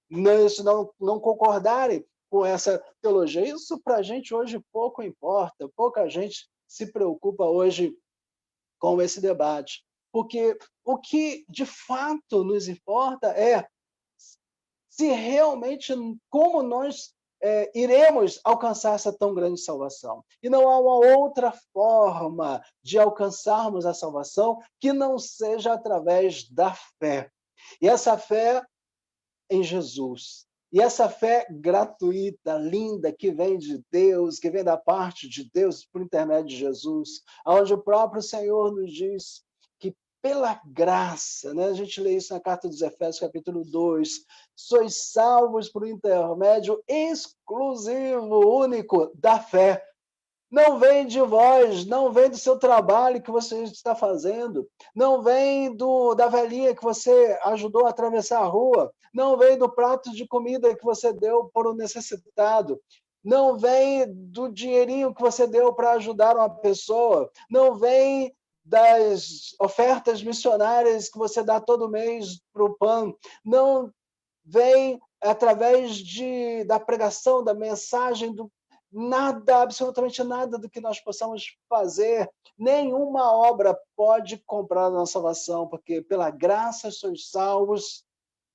nisso, não concordarem com essa teologia. Isso para a gente hoje pouco importa, pouca gente se preocupa hoje com esse debate, porque o que de fato nos importa é se realmente, como nós iremos alcançar essa tão grande salvação. E não há uma outra forma de alcançarmos a salvação que não seja através da fé. E essa fé em Jesus. E essa fé gratuita, linda, que vem de Deus, que vem da parte de Deus por intermédio de Jesus, onde o próprio Senhor nos diz que pela graça, né? A gente lê isso na carta dos Efésios, capítulo 2, sois salvos por intermédio exclusivo, único, da fé. Não vem de vós, não vem do seu trabalho que você está fazendo, não vem da velhinha que você ajudou a atravessar a rua, não vem do prato de comida que você deu por um necessitado, não vem do dinheirinho que você deu para ajudar uma pessoa, não vem das ofertas missionárias que você dá todo mês para o PAN, não vem através da pregação, da mensagem, nada, absolutamente nada do que nós possamos fazer, nenhuma obra pode comprar a nossa salvação, porque pela graça sois salvos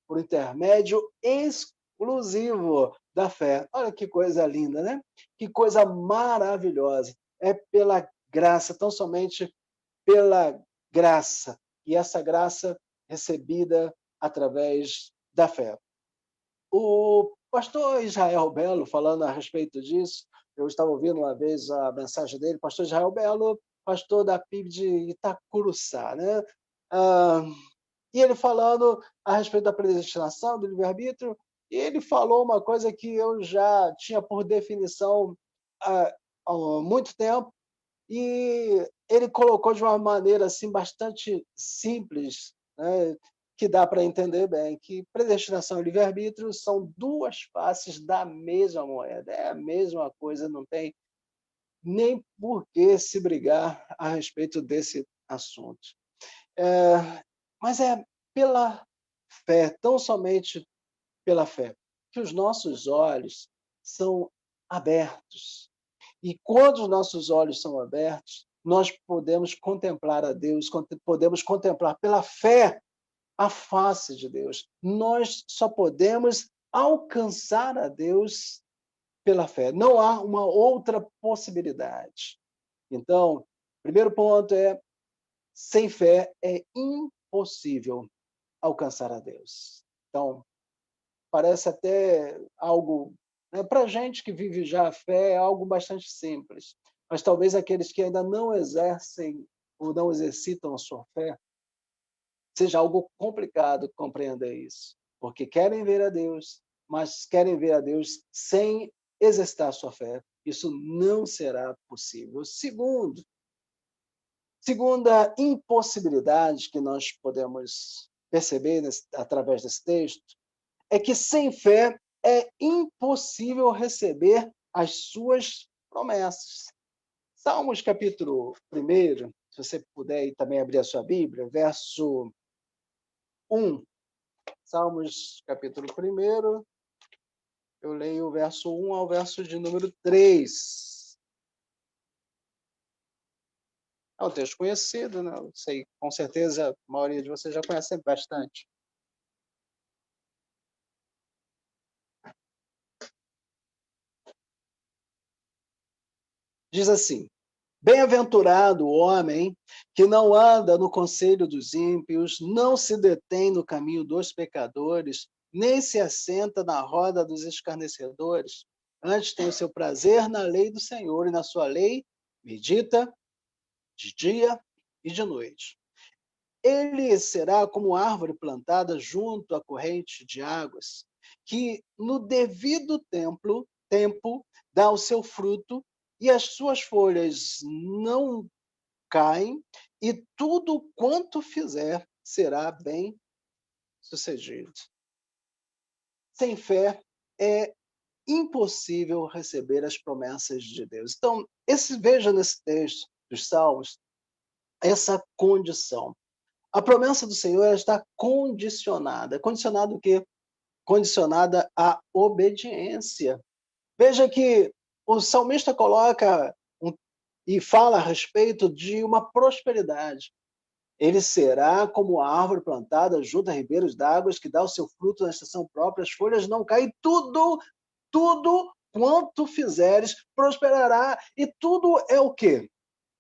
por intermédio exclusivo da fé. Olha que coisa linda, né? Que coisa maravilhosa. É pela graça, tão somente pela graça. E essa graça recebida através da fé. O pastor Israel Belo, falando a respeito disso, eu estava ouvindo uma vez a mensagem dele, pastor Israel Belo, pastor da PIB de Itacuruçá, né? E ele falando a respeito da predestinação, do livre-arbítrio, e ele falou uma coisa que eu já tinha por definição há muito tempo, e ele colocou de uma maneira assim bastante simples, né, que dá para entender bem, que predestinação e livre-arbítrio são duas faces da mesma moeda, é a mesma coisa, não tem nem por que se brigar a respeito desse assunto. Mas é pela fé, tão somente pela fé, que os nossos olhos são abertos. E quando os nossos olhos são abertos, nós podemos contemplar a Deus, podemos contemplar pela fé a face de Deus. Nós só podemos alcançar a Deus pela fé. Não há uma outra possibilidade. Então, primeiro ponto é, sem fé é impossível alcançar a Deus. Então, parece até algo, né, para a gente que vive já a fé, é algo bastante simples. Mas talvez aqueles que ainda não exercem ou não exercitam a sua fé, seja algo complicado compreender isso, porque querem ver a Deus, mas querem ver a Deus sem exercitar a sua fé. Isso não será possível. Segunda impossibilidade que nós podemos perceber através desse texto é que sem fé é impossível receber as suas promessas. Salmos capítulo 1, se você puder também abrir a sua Bíblia, verso 1. Salmos capítulo 1, eu leio o verso 1 ao verso de número 3. É um texto conhecido, né? Eu sei, com certeza a maioria de vocês já conhece bastante. Diz assim: bem-aventurado o homem que não anda no conselho dos ímpios, não se detém no caminho dos pecadores, nem se assenta na roda dos escarnecedores. Antes tem o seu prazer na lei do Senhor, e na sua lei medita de dia e de noite. Ele será como árvore plantada junto à corrente de águas, que no devido tempo dá o seu fruto, e as suas folhas não caem, e tudo quanto fizer será bem sucedido. Sem fé é impossível receber as promessas de Deus. Então, veja nesse texto dos Salmos, essa condição. A promessa do Senhor está condicionada. Condicionada o quê? Condicionada à obediência. Veja que o salmista coloca e fala a respeito de uma prosperidade. Ele será como a árvore plantada junto a ribeiros d'águas, que dá o seu fruto na estação própria, as folhas não caem, tudo quanto fizeres prosperará. E tudo é o quê?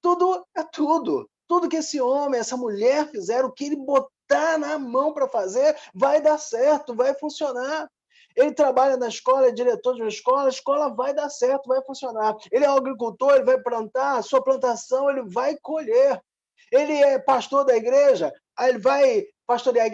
Tudo é tudo. Tudo que esse homem, essa mulher fizer, o que ele botar na mão para fazer, vai dar certo, vai funcionar. Ele trabalha na escola, é diretor de uma escola, a escola vai dar certo, vai funcionar. Ele é um agricultor, ele vai plantar, a sua plantação ele vai colher. Ele é pastor da igreja, aí ele vai pastorear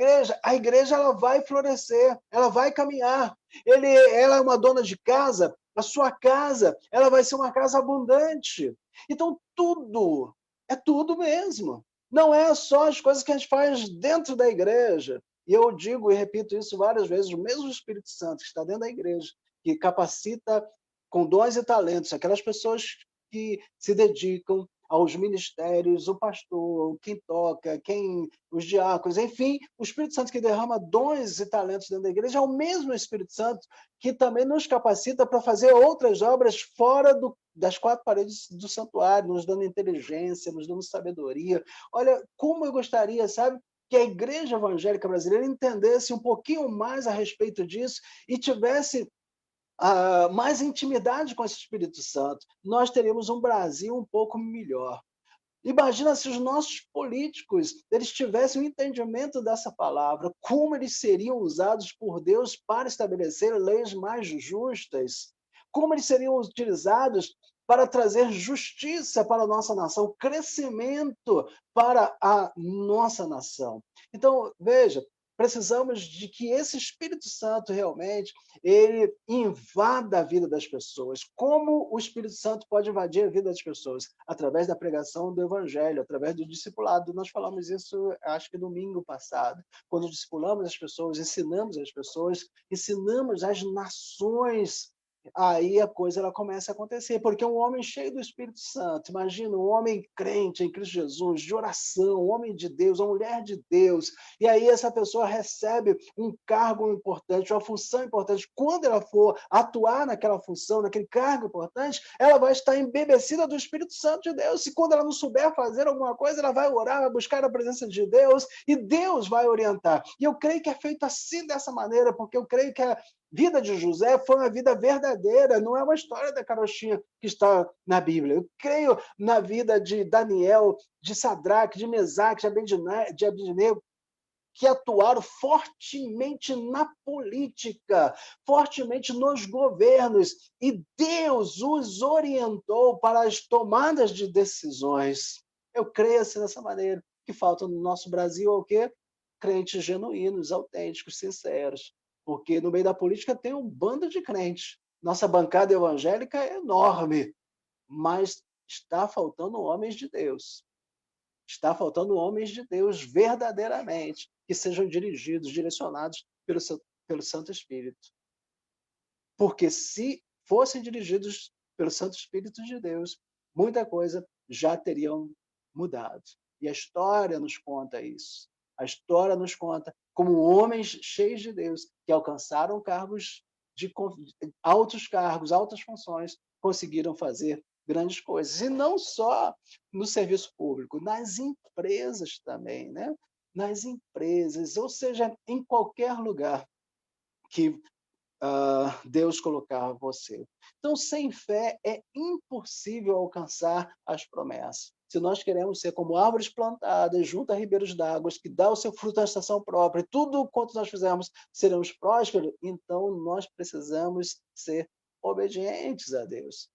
a igreja ela vai florescer, ela vai caminhar. Ela é uma dona de casa, a sua casa ela vai ser uma casa abundante. Então, tudo, é tudo mesmo. Não é só as coisas que a gente faz dentro da igreja. E eu digo e repito isso várias vezes, o mesmo Espírito Santo que está dentro da igreja, que capacita com dons e talentos aquelas pessoas que se dedicam aos ministérios, o pastor, quem toca, os diáconos, enfim, o Espírito Santo que derrama dons e talentos dentro da igreja é o mesmo Espírito Santo que também nos capacita para fazer outras obras fora das quatro paredes do santuário, nos dando inteligência, nos dando sabedoria. Olha, como eu gostaria, sabe, que a igreja evangélica brasileira entendesse um pouquinho mais a respeito disso e tivesse mais intimidade com esse Espírito Santo, nós teríamos um Brasil um pouco melhor. Imagina se os nossos políticos eles tivessem o entendimento dessa palavra, como eles seriam usados por Deus para estabelecer leis mais justas, como eles seriam utilizados para trazer justiça para a nossa nação, crescimento para a nossa nação. Então, veja, precisamos de que esse Espírito Santo realmente ele invada a vida das pessoas. Como o Espírito Santo pode invadir a vida das pessoas? Através da pregação do Evangelho, através do discipulado. Nós falamos isso, acho que domingo passado, quando discipulamos as pessoas, ensinamos as nações. Aí a coisa ela começa a acontecer, porque um homem cheio do Espírito Santo, imagina um homem crente em Cristo Jesus, de oração, um homem de Deus, uma mulher de Deus, e aí essa pessoa recebe um cargo importante, uma função importante. Quando ela for atuar naquela função, naquele cargo importante, ela vai estar embebecida do Espírito Santo de Deus. E quando ela não souber fazer alguma coisa, ela vai orar, vai buscar a presença de Deus, e Deus vai orientar. E eu creio que é feito assim, dessa maneira, porque eu creio que a vida de José foi uma vida verdadeira, não é uma história da carochinha que está na Bíblia. Eu creio na vida de Daniel, de Sadraque, de Mesaque, de Abednego, que atuaram fortemente na política, fortemente nos governos, e Deus os orientou para as tomadas de decisões. Eu creio assim dessa maneira. O que falta no nosso Brasil é o quê? Crentes genuínos, autênticos, sinceros. Porque no meio da política tem um bando de crentes. Nossa bancada evangélica é enorme, mas está faltando homens de Deus. Está faltando homens de Deus verdadeiramente, que sejam dirigidos, direcionados pelo Santo Espírito. Porque se fossem dirigidos pelo Santo Espírito de Deus, muita coisa já teriam mudado. E a história nos conta isso. A história nos conta como homens cheios de Deus, que alcançaram altos cargos, altas funções, conseguiram fazer grandes coisas. E não só no serviço público, nas empresas também, né? Nas empresas, ou seja, em qualquer lugar que Deus colocar você. Então, sem fé é impossível alcançar as promessas. Se nós queremos ser como árvores plantadas junto a ribeiros d'água, que dá o seu fruto na estação própria, tudo quanto nós fizermos seremos prósperos, então nós precisamos ser obedientes a Deus,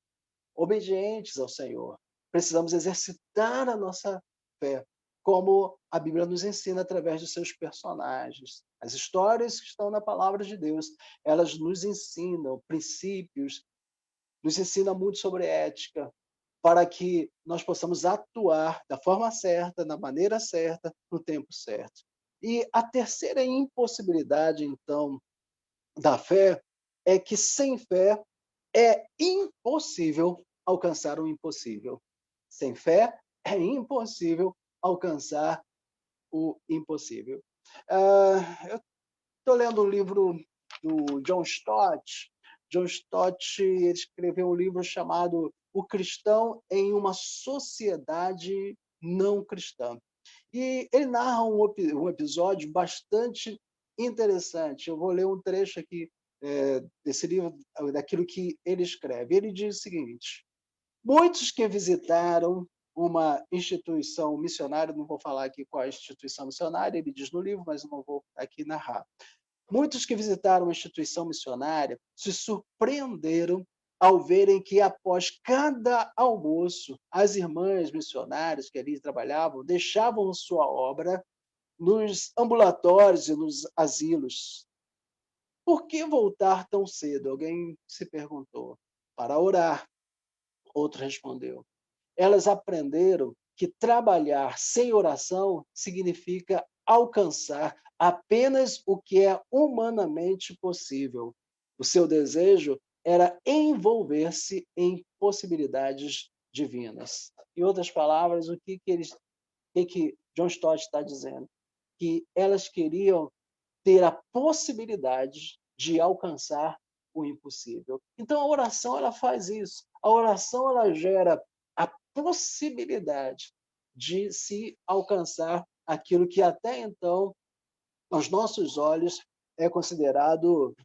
obedientes ao Senhor. Precisamos exercitar a nossa fé, como a Bíblia nos ensina através dos seus personagens. As histórias que estão na palavra de Deus, elas nos ensinam princípios, nos ensinam muito sobre ética, para que nós possamos atuar da forma certa, da maneira certa, no tempo certo. E a terceira impossibilidade, então, da fé, é que sem fé é impossível alcançar o impossível. Sem fé é impossível alcançar o impossível. Eu estou lendo um livro do John Stott. John Stott escreveu um livro chamado O Cristão em uma Sociedade Não Cristã. E ele narra um episódio bastante interessante. Eu vou ler um trecho aqui desse livro, daquilo que ele escreve. Ele diz o seguinte: muitos que visitaram uma instituição missionária, não vou falar aqui qual é a instituição missionária, ele diz no livro, mas eu não vou aqui narrar. Muitos que visitaram uma instituição missionária se surpreenderam ao verem que, após cada almoço, as irmãs missionárias que ali trabalhavam deixavam sua obra nos ambulatórios e nos asilos. Por que voltar tão cedo? Alguém se perguntou. Para orar. Outro respondeu. Elas aprenderam que trabalhar sem oração significa alcançar apenas o que é humanamente possível. O seu desejo era envolver-se em possibilidades divinas. Em outras palavras, o que John Stott está dizendo? Que elas queriam ter a possibilidade de alcançar o impossível. Então, a oração ela faz isso. A oração ela gera a possibilidade de se alcançar aquilo que até então, aos nossos olhos, é considerado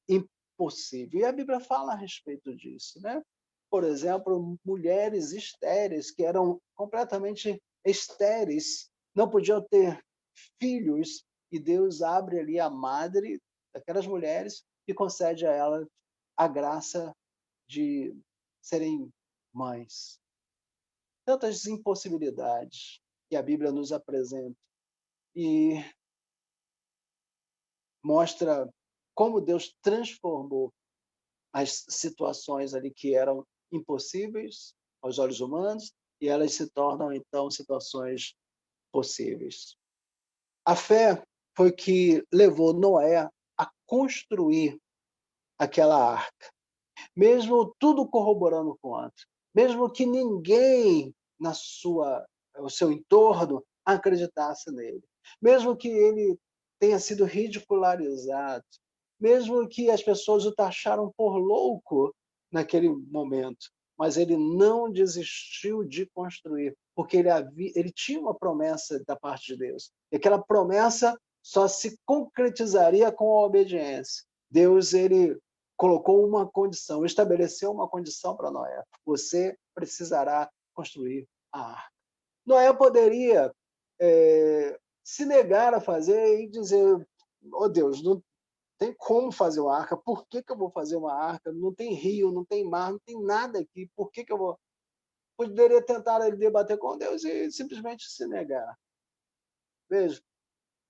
impossível. E a Bíblia fala a respeito disso, né? Por exemplo, mulheres estéreis, que eram completamente estéreis, não podiam ter filhos, e Deus abre ali a madre daquelas mulheres e concede a elas a graça de serem mães. Tantas impossibilidades que a Bíblia nos apresenta e mostra como Deus transformou as situações ali que eram impossíveis aos olhos humanos e elas se tornam, então, situações possíveis. A fé foi que levou Noé a construir aquela arca. Mesmo tudo corroborando contra, mesmo que ninguém no seu entorno acreditasse nele, mesmo que ele tenha sido ridicularizado, mesmo que as pessoas o taxaram por louco naquele momento, mas ele não desistiu de construir, porque ele tinha uma promessa da parte de Deus. E aquela promessa só se concretizaria com a obediência. Deus, ele colocou uma condição, estabeleceu uma condição para Noé. Você precisará construir a arca. Noé poderia se negar a fazer e dizer, oh Deus, não tem como fazer uma arca, por que eu vou fazer uma arca? Não tem rio, não tem mar, não tem nada aqui, por que eu vou... Poderia tentar debater com Deus e simplesmente se negar. Veja,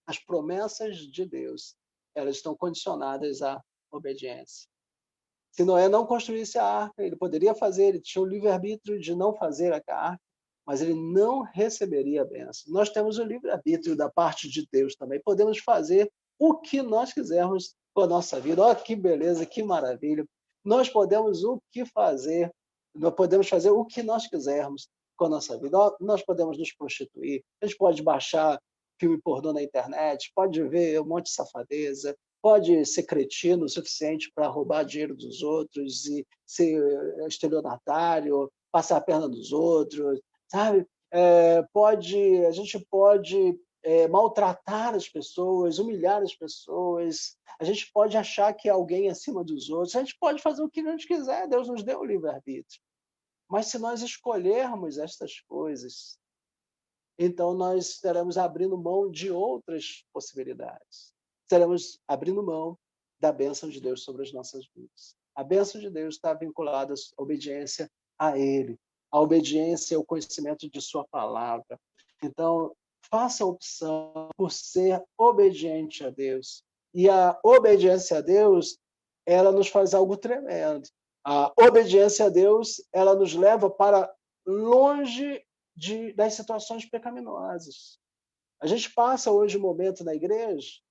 as promessas de Deus, elas estão condicionadas à obediência. Se Noé não construísse a arca, ele poderia fazer, ele tinha o livre-arbítrio de não fazer a arca, mas ele não receberia a bênção. Nós temos o livre-arbítrio da parte de Deus também. Podemos fazer o que nós quisermos com a nossa vida. Olha que beleza, que maravilha. Nós podemos fazer o que nós quisermos com a nossa vida. Nós podemos nos prostituir, a gente pode baixar filme pornô na internet, pode ver um monte de safadeza, pode ser cretino o suficiente para roubar dinheiro dos outros e ser estelionatário, passar a perna dos outros, sabe? A gente pode maltratar as pessoas, humilhar as pessoas, a gente pode achar que é alguém acima dos outros, a gente pode fazer o que a gente quiser, Deus nos deu o livre-arbítrio. Mas se nós escolhermos estas coisas, então nós estaremos abrindo mão de outras possibilidades. Estaremos abrindo mão da bênção de Deus sobre as nossas vidas. A bênção de Deus está vinculada à obediência a Ele, a obediência ao conhecimento de Sua palavra. Então, faça a opção por ser obediente a Deus. E a obediência a Deus, ela nos faz algo tremendo. A obediência a Deus, ela nos leva para longe das situações pecaminosas. A gente passa hoje um momento na igreja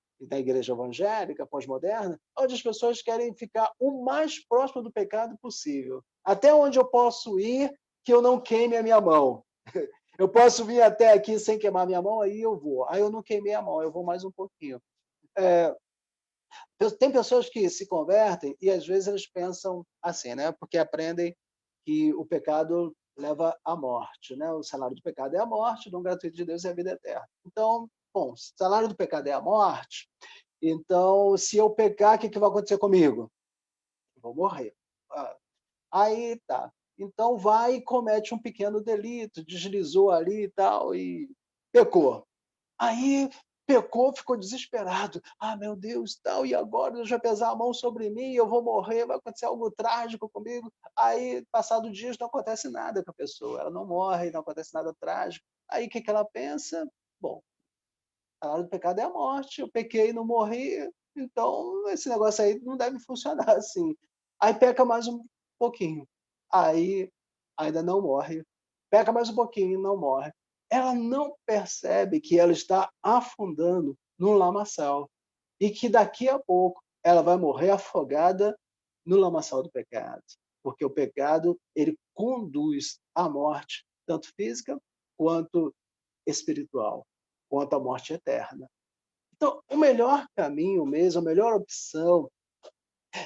evangélica, pós-moderna, onde as pessoas querem ficar o mais próximo do pecado possível. Até onde eu posso ir que eu não queime a minha mão. Eu posso vir até aqui sem queimar minha mão, aí eu vou. Aí eu não queimei a mão, eu vou mais um pouquinho. Tem pessoas que se convertem e às vezes eles pensam assim, né? Porque aprendem que o pecado leva à morte, né? O salário do pecado é a morte, o dom gratuito de Deus é a vida eterna. Então, bom, se o salário do pecado é a morte, então se eu pecar, o que vai acontecer comigo? Eu vou morrer. Aí tá. Então vai e comete um pequeno delito, deslizou ali e tal, e pecou. Aí pecou, ficou desesperado. Ah, meu Deus, tal, e agora Deus vai pesar a mão sobre mim, eu vou morrer, vai acontecer algo trágico comigo. Aí, passado dias, não acontece nada com a pessoa, ela não morre, não acontece nada trágico. Aí o que ela pensa? Bom, a hora do pecado é a morte, eu pequei e não morri, então esse negócio aí não deve funcionar assim. Aí peca mais um pouquinho, aí ainda não morre, peca mais um pouquinho, não morre. Ela não percebe que ela está afundando num lamaçal e que daqui a pouco ela vai morrer afogada no lamaçal do pecado, porque o pecado ele conduz à morte, tanto física quanto espiritual, quanto à morte eterna. Então, o melhor caminho mesmo, a melhor opção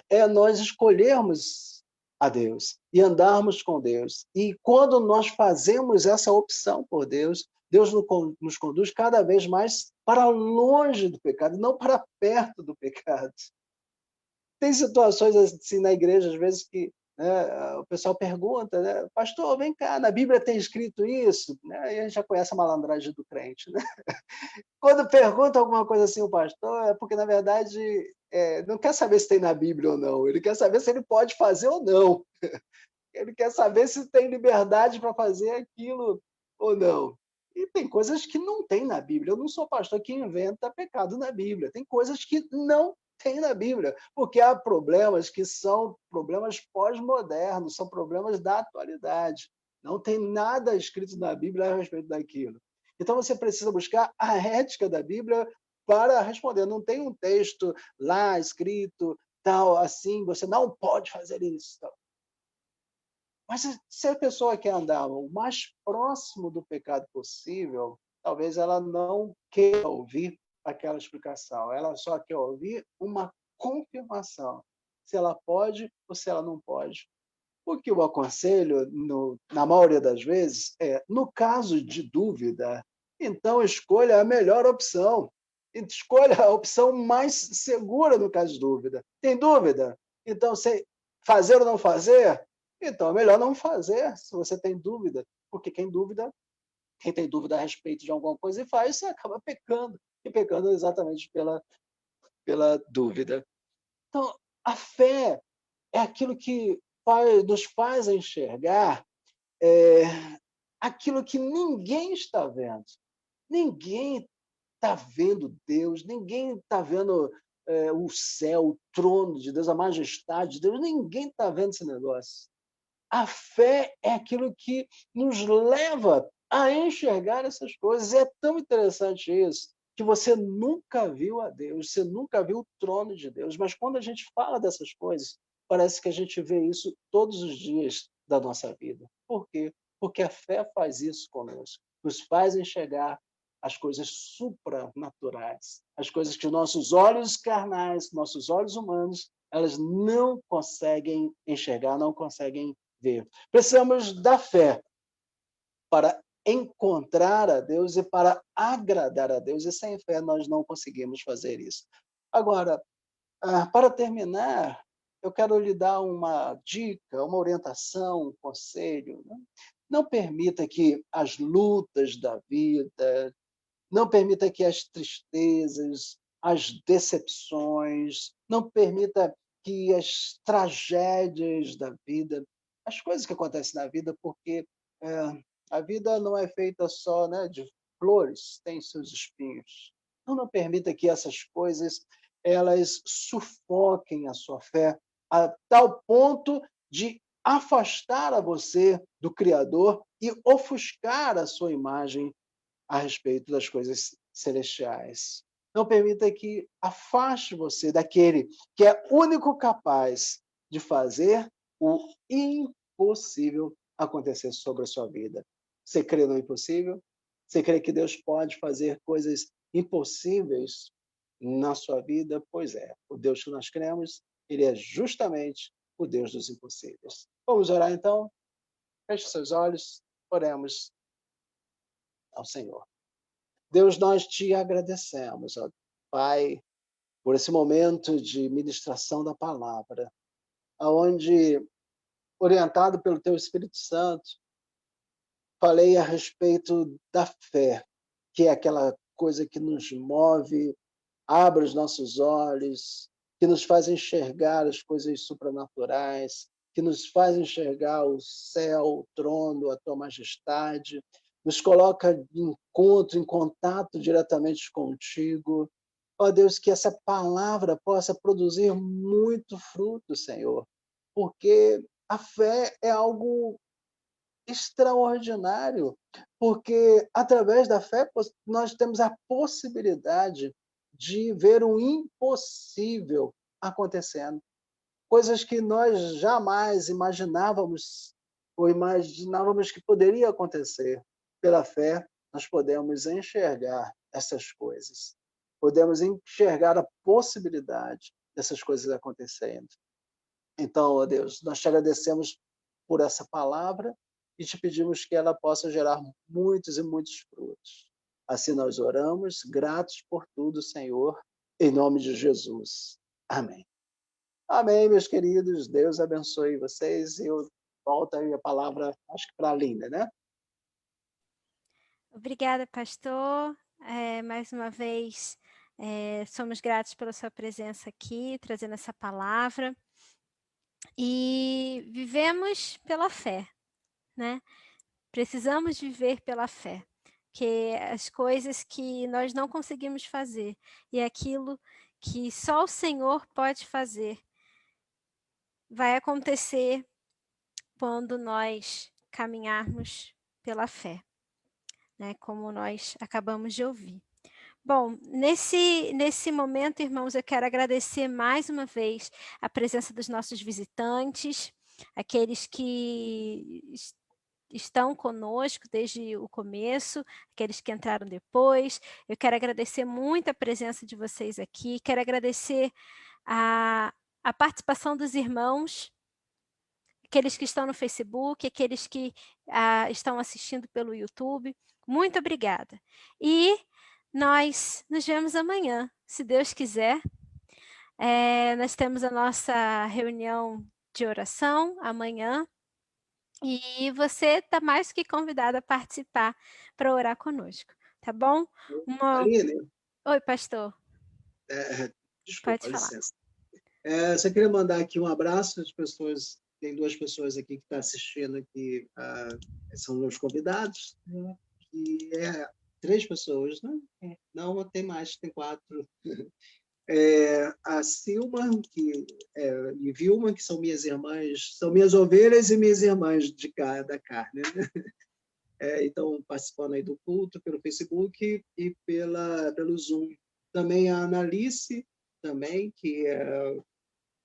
é nós escolhermos a Deus e andarmos com Deus. E quando nós fazemos essa opção por Deus, Deus nos conduz cada vez mais para longe do pecado, não para perto do pecado. Tem situações assim na igreja, às vezes, que o pessoal pergunta, né? Pastor, vem cá, na Bíblia tem escrito isso? Né? E a gente já conhece a malandragem do crente. Né? Quando pergunta alguma coisa assim o pastor, é porque, na verdade, não quer saber se tem na Bíblia ou não. Ele quer saber se ele pode fazer ou não. Ele quer saber se tem liberdade para fazer aquilo ou não. E tem coisas que não tem na Bíblia. Eu não sou pastor que inventa pecado na Bíblia. Tem coisas que não tem na Bíblia, porque há problemas que são problemas pós-modernos, são problemas da atualidade. Não tem nada escrito na Bíblia a respeito daquilo. Então você precisa buscar a ética da Bíblia para responder. Não tem um texto lá escrito, tal, assim, você não pode fazer isso. Tal. Mas se a pessoa quer andar o mais próximo do pecado possível, talvez ela não queira ouvir aquela explicação. Ela só quer ouvir uma confirmação, se ela pode ou se ela não pode. O que eu aconselho, na maioria das vezes, no caso de dúvida, então escolha a melhor opção. Escolha a opção mais segura no caso de dúvida. Tem dúvida? Então, fazer ou não fazer? Então, é melhor não fazer, se você tem dúvida. Porque quem tem dúvida a respeito de alguma coisa e faz, você acaba pecando. E pecando exatamente pela dúvida. Então, a fé é aquilo que nos faz enxergar aquilo que ninguém está vendo. Ninguém está vendo Deus, ninguém está vendo o céu, o trono de Deus, a majestade de Deus, ninguém está vendo esse negócio. A fé é aquilo que nos leva a enxergar essas coisas. E é tão interessante isso, que você nunca viu a Deus, você nunca viu o trono de Deus, mas quando a gente fala dessas coisas, parece que a gente vê isso todos os dias da nossa vida. Por quê? Porque a fé faz isso conosco, nos faz enxergar as coisas supranaturais, as coisas que nossos olhos carnais, nossos olhos humanos, elas não conseguem enxergar, não conseguem ver. Precisamos da fé para encontrar a Deus e para agradar a Deus, e sem fé nós não conseguimos fazer isso. Agora, para terminar, eu quero lhe dar uma dica, uma orientação, um conselho. Não permita que as lutas da vida, não permita que as tristezas, as decepções, não permita que as tragédias da vida, as coisas que acontecem na vida, porque a vida não é feita só, né, de flores, tem seus espinhos. Então, não permita que essas coisas elas sufoquem a sua fé a tal ponto de afastar a você do Criador e ofuscar a sua imagem a respeito das coisas celestiais. Não permita que afaste você daquele que é único capaz de fazer o impossível acontecer sobre a sua vida. Você crê no impossível? Você crê que Deus pode fazer coisas impossíveis na sua vida? Pois é, o Deus que nós cremos, ele é justamente o Deus dos impossíveis. Vamos orar então? Feche seus olhos, oremos ao Senhor. Deus, nós te agradecemos, ó Pai, por esse momento de ministração da palavra, onde, orientado pelo Teu Espírito Santo, falei a respeito da fé, que é aquela coisa que nos move, abre os nossos olhos, que nos faz enxergar as coisas supranaturais, que nos faz enxergar o céu, o trono, a Tua majestade, nos coloca em encontro, em contato diretamente contigo. Ó Deus, que essa palavra possa produzir muito fruto, Senhor, porque a fé é algo extraordinário, porque através da fé nós temos a possibilidade de ver o impossível acontecendo, coisas que nós jamais imaginávamos ou imaginávamos que poderia acontecer. Pela fé, nós podemos enxergar essas coisas, podemos enxergar a possibilidade dessas coisas acontecendo. Então, ó Deus, nós te agradecemos por essa palavra e te pedimos que ela possa gerar muitos e muitos frutos. Assim nós oramos, gratos por tudo, Senhor, em nome de Jesus. Amém. Amém, meus queridos. Deus abençoe vocês. Eu volto aí a palavra, acho que para a Linda, né? Obrigada, pastor. Mais uma vez, somos gratos pela sua presença aqui, trazendo essa palavra. E vivemos pela fé, né? Precisamos viver pela fé, que as coisas que nós não conseguimos fazer e aquilo que só o Senhor pode fazer vai acontecer quando nós caminharmos pela fé, né? Como nós acabamos de ouvir. Bom, nesse momento, irmãos, eu quero agradecer mais uma vez a presença dos nossos visitantes, aqueles que estão conosco desde o começo, aqueles que entraram depois. Eu quero agradecer muito a presença de vocês aqui, quero agradecer a participação dos irmãos, aqueles que estão no Facebook, aqueles que estão assistindo pelo YouTube. Muito obrigada. E nós nos vemos amanhã, se Deus quiser. Nós temos a nossa reunião de oração amanhã. E você está mais que convidado a participar para orar conosco, tá bom? Aline, Oi, pastor. Desculpa, Pode falar. licença. Só queria mandar aqui um abraço às pessoas. Tem 2 pessoas aqui que estão assistindo aqui, são meus convidados, né? E 3 pessoas, né? Não, tem mais, tem 4. A Silma e Vilma, que são minhas irmãs, são minhas ovelhas e minhas irmãs da carne, né? Então, participando aí do culto pelo Facebook e pelo Zoom. Também a Analice, também, que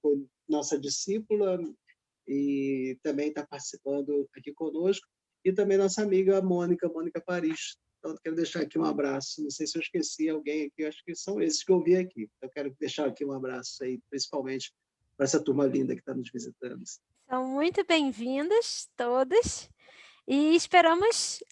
foi nossa discípula e também está participando aqui conosco, e também nossa amiga Mônica Paris. Então, quero deixar aqui um abraço. Não sei se eu esqueci alguém aqui, acho que são esses que eu vi aqui. Eu quero deixar aqui um abraço aí, principalmente para essa turma linda que está nos visitando. São muito bem-vindas todas e esperamos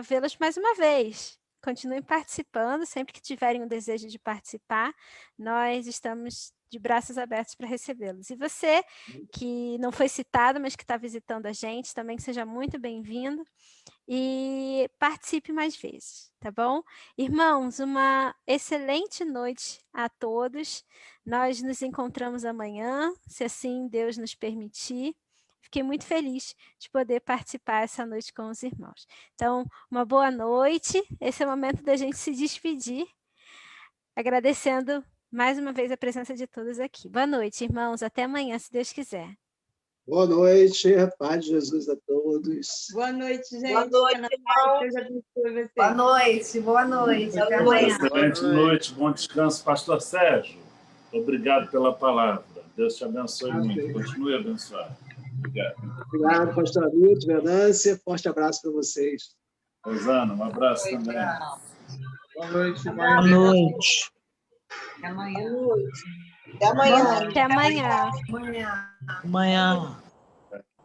vê-los mais uma vez. Continuem participando, sempre que tiverem o desejo de participar, nós estamos de braços abertos para recebê-los. E você, que não foi citado, mas que está visitando a gente, também seja muito bem-vindo e participe mais vezes, tá bom? Irmãos, uma excelente noite a todos. Nós nos encontramos amanhã, se assim Deus nos permitir. Fiquei muito feliz de poder participar essa noite com os irmãos. Então, uma boa noite. Esse é o momento da gente se despedir, agradecendo mais uma vez a presença de todos aqui. Boa noite, irmãos. Até amanhã, se Deus quiser. Boa noite, paz de Jesus a todos. Boa noite, gente. Boa noite, irmão. Deus abençoe você. Boa noite, boa noite. Até Uma amanhã. excelente noite, bom descanso, pastor Sérgio. Obrigado pela palavra. Deus te abençoe muito. Continue abençoado. Obrigado. Obrigado, pastor Hamilton, Venância. Forte abraço para vocês. Rosana, um abraço também. Boa noite. Boa noite. Até amanhã. Até amanhã. Até amanhã. Amanhã.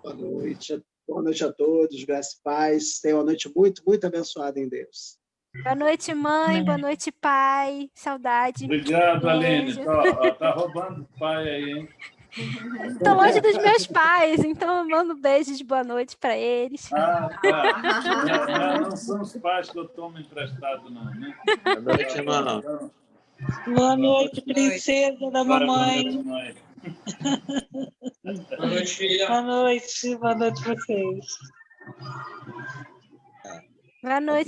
Boa noite. Boa noite a todos. Graça e paz. Tenham uma noite muito, muito abençoada em Deus. Boa noite, mãe. Boa noite, pai. Saudade. Obrigado, Aline. Beijo. Tá roubando o pai aí, hein? Estou longe dos meus pais, então eu mando beijos de boa noite para eles. Ah, tá. Não são os pais que eu tomo emprestado, não, né? Boa noite, irmão. Boa noite, princesa da mamãe. Boa noite, filha. Boa noite, boa noite a vocês. Boa noite.